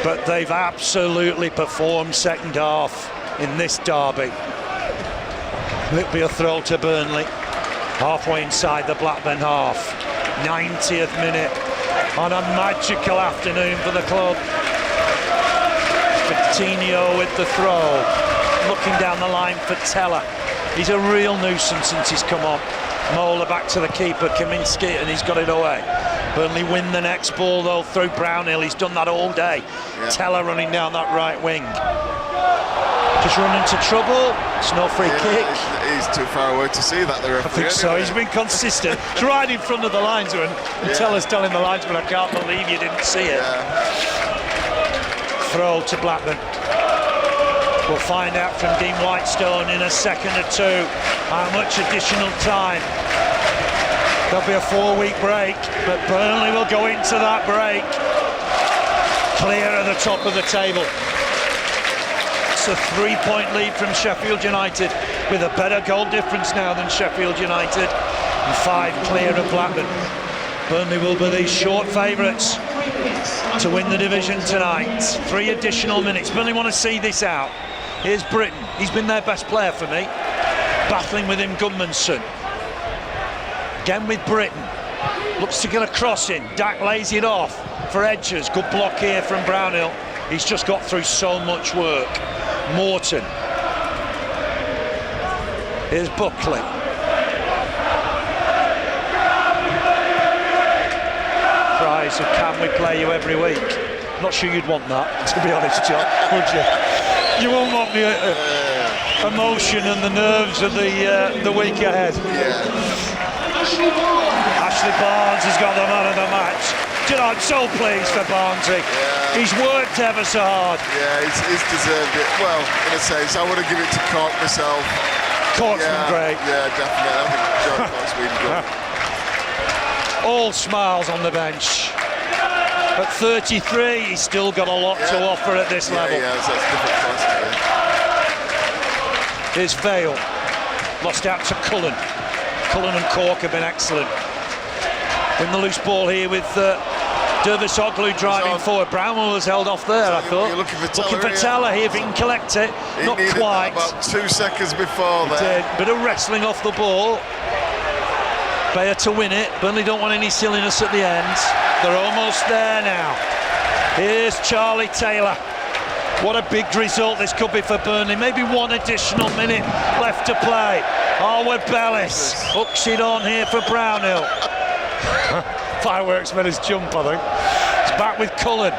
But they've absolutely performed second half in this derby. It'll be a throw to Burnley. Halfway inside the Blackburn half. 90th minute. On a magical afternoon for the club. Coutinho with the throw. Looking down the line for Teller. He's a real nuisance since he's come on. Mola back to the keeper, Kaminski, and he's got it away. Burnley win the next ball though through Brownhill. He's done that all day. Yeah. Teller running down that right wing. Just run into trouble. It's no free kick. He's too far away to see that, the referee. I think so. He's been consistent. It's right in front of the linesman. Teller's telling the linesman, I can't believe you didn't see it. Throw to Blackburn. We'll find out from Dean Whitestone in a second or two how much additional time. There'll be a 4-week break, but Burnley will go into that break clear at the top of the table. It's a 3-point lead from Sheffield United with a better goal difference now than Sheffield United, and 5 clear of Blackburn. Burnley will be the short favourites to win the division tonight. 3 additional minutes. Burnley want to see this out. Here's Britton. He's been their best player for me. Battling with him, Goodmanson. Again with Britton. Looks to get a cross in. Dak lays it off for Edgers. Good block here from Brownhill. He's just got through so much work. Morton. Here's Buckley. Cries of can we play you every week? Not sure you'd want that, to be honest, John, would you? You won't want the emotion and the nerves of the week ahead. Ashley Barnes has got the man of the match. You know, I'm so pleased for Barnesy. He's worked ever so hard. Yeah, he's deserved it. Well, in a sense, I would have given it to Cork myself. Cork's been great. Yeah, definitely. I think John Cork's been good. All smiles on the bench. At 33, he's still got a lot to offer at this level. Yeah, that's different class today. Here's Vale. Lost out to Cullen. Cullen and Cork have been excellent. Win the loose ball here with Dervisoglu driving forward. Brownwell was held off there, I thought. You're looking for Teller here if he can collect it. He Not quite. About 2 seconds before there. Bit of wrestling off the ball. Bayer to win it. Burnley don't want any silliness at the end. They're almost there now. Here's Charlie Taylor. What a big result this could be for Burnley. Maybe one additional minute left to play. Harwood Bellis hooks it on here for Brownhill. Fireworks made us jump, I think. It's back with Cullen.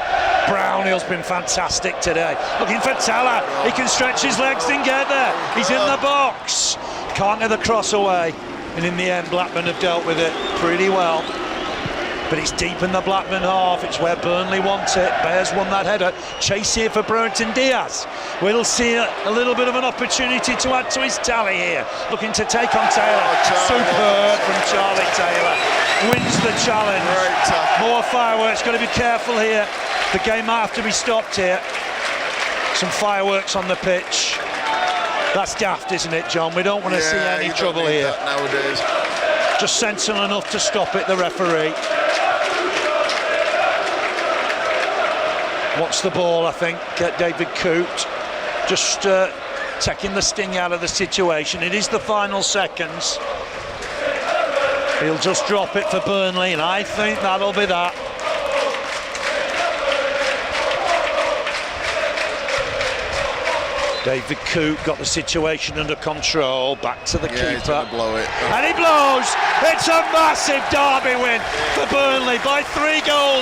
Brownhill's been fantastic today. Looking for Teller. He can stretch his legs and get there. He's in the box. Can't get the cross away. And in the end, Blackburn have dealt with it pretty well. But it's deep in the Blackburn half. It's where Burnley wants it. Bears won that header. Chase here for Brereton Diaz. We'll see a little bit of an opportunity to add to his tally here. Looking to take on Taylor. Superb from Charlie Taylor. Wins the challenge. More fireworks. Got to be careful here. The game might have to be stopped here. Some fireworks on the pitch. That's daft, isn't it, John? We don't want to see any trouble here. Nowadays. Just sensible enough to stop it, the referee. Wants the ball, I think, David Coote. Just taking the sting out of the situation. It is the final seconds. He'll just drop it for Burnley, and I think that'll be that. David Coote got the situation under control. Back to the keeper. He's gonna blow it. And he blows. It's a massive derby win for Burnley by 3-0.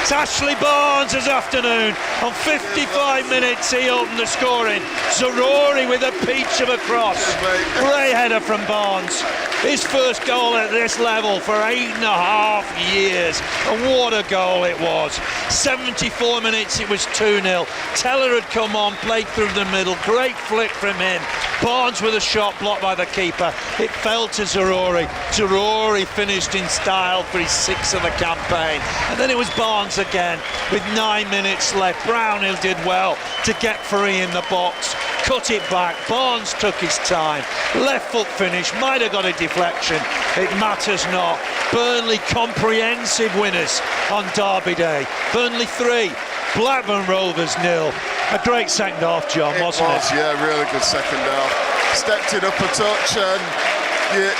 It's Ashley Barnes this afternoon. On 55 minutes, he opened the scoring. Zarori with a peach of a cross. Great header from Barnes. His first goal at this level for 8.5 years. And what a goal it was. 74 minutes, it was 2-0. Teller had come on, played through the middle. Great flick from him. Barnes with a shot blocked by the keeper. It fell to Zarori. Zarori finished in style for his 6th of the campaign. And then it was Barnes again with 9 minutes left. Brownhill did well to get free in the box. Cut it back. Barnes took his time. Left foot finish. Might have got a deflection. It matters not. Burnley comprehensive winners on Derby Day. Burnley 3, Blackburn Rovers 0. A great second half, John, wasn't it? Yeah, really good second half. Stepped it up a touch, and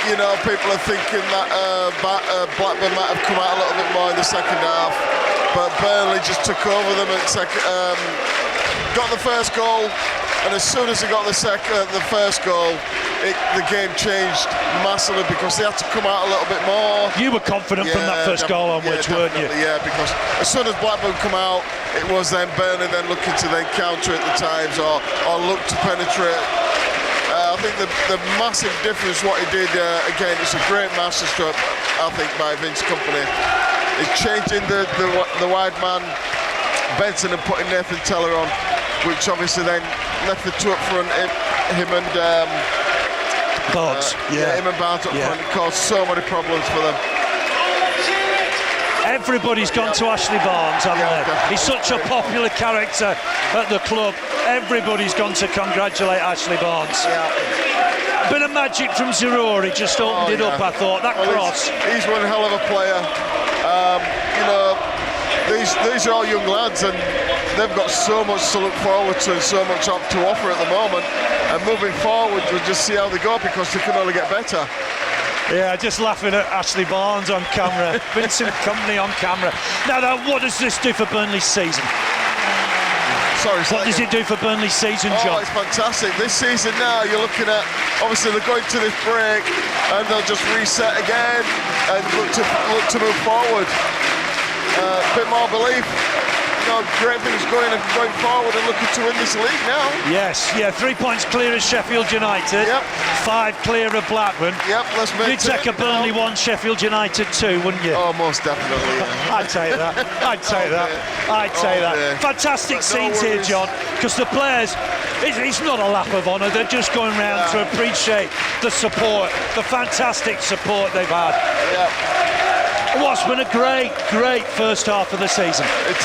you know, people are thinking that Blackburn might have come out a little bit more in the second half, but Burnley just took over them at got the first goal, and as soon as they got the first goal, the game changed massively because they had to come out a little bit more. You were confident from that first goal onwards, weren't you? Yeah, because as soon as Blackburn come out, it was then Burnley then looking to then counter at the times or look to penetrate. I think the massive difference what he did, again, it's a great masterstroke, I think, by Vince Kompany. It's changing the wide man, Benson, and putting Nathan Teller on, which obviously then left the two up front, him and Barnes. him and Barnes up front. It caused so many problems for them. Everybody's gone to Ashley Barnes, haven't they? Definitely. He's such a popular character at the club. Everybody's gone to congratulate Ashley Barnes. A bit of magic from Zarori, just opened it up, I thought. That cross. He's one hell of a player. You know, these are all young lads, and they've got so much to look forward to and so much to offer at the moment. And moving forward, we'll just see how they go, because they can only get better. Yeah, just laughing at Ashley Barnes on camera. Vincent Kompany on camera. Now, what does this do for Burnley's season? Sorry, What does it do for Burnley's season, Oh, John? it's fantastic. This season now, you're looking at, obviously they're going to this break and they'll just reset again and look to move forward. A bit more belief. Great things going forward and looking to win this league now. Yes, 3 points clear of Sheffield United. Yep. 5 clear of Blackburn. Yep, let's make You'd take a Burnley 1, Sheffield United 2, wouldn't you? Oh, most definitely. Yeah. I'd take that. I'd take that. I'd take that. Fantastic scenes here, John, because the players, it's not a lap of honour. They're just going round to appreciate the support, the fantastic support they've had. Yeah. What's been a great first half of the season. It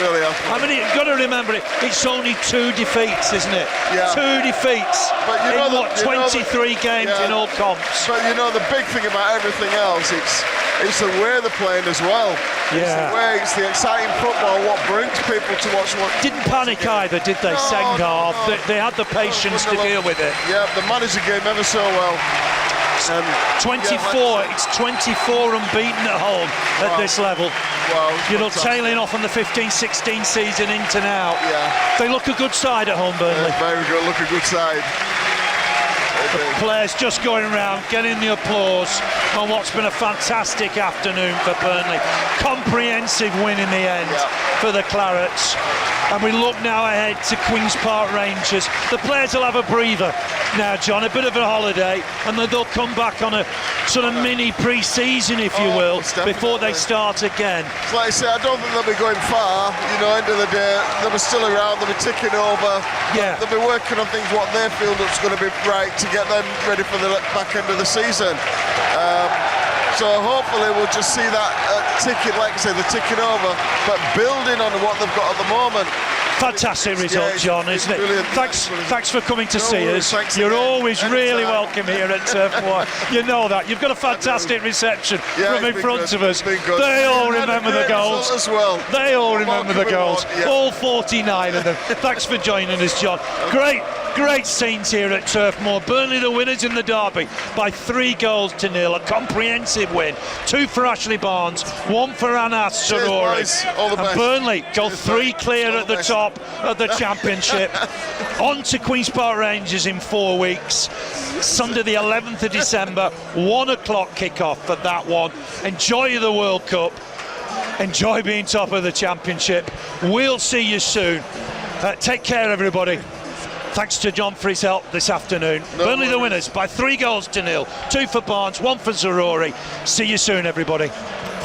really has. I mean, you've got to remember it's only 2 defeats, isn't it? Yeah. 2 defeats But in 23 games in all comps. But the big thing about everything else, it's the way they're playing as well. Yeah. It's the exciting football, what brings people to watch. Didn't panic either, did they? Second half, they had the patience to deal with it. Yeah, they managed the game ever so well. 24, it's 24 unbeaten at home at this level. Wow, tailing off on the 15-16 season into now. Yeah. They look a good side at home, Burnley. Very good, look a good side. The players just going around, getting the applause on what's been a fantastic afternoon for Burnley. Comprehensive win in the end for the Clarets. And we look now ahead to Queen's Park Rangers. The players will have a breather now, John, a bit of a holiday, and then they'll come back on a sort of mini pre-season, if you will, before they start again. So like I say, I don't think they'll be going far. End of the day, they'll be still around, they'll be ticking over. Yeah. They'll be working on things what they feel that's going to be right to get them ready for the back end of the season. So hopefully we'll just see that ticking, like I say, the ticking over, but building on what they've got at the moment. Fantastic result, John, isn't it? Brilliant. Thanks for coming to see us. You're again. always really Anytime. welcome here at Turf Moor. You know that. You've got a fantastic reception from in front of us. They all remember the goals. As well. They all remember the goals. Yeah. All 49 of them. Thanks for joining us, John. Great scenes here at Turf Moor. Burnley the winners in the derby by 3-0. A comprehensive win. 2 for Ashley Barnes, 1 for Anas Sarori. All the best. And Burnley go 3 clear at the top of the championship. On to Queen's Park Rangers in 4 weeks. Sunday the 11th of December, 1 o'clock kick-off for that one. Enjoy the World Cup. Enjoy being top of the championship. We'll see you soon. Take care, everybody. Thanks to John for his help this afternoon. Burnley the winners by 3-0. 2 for Barnes, 1 for Zarori. See you soon, everybody.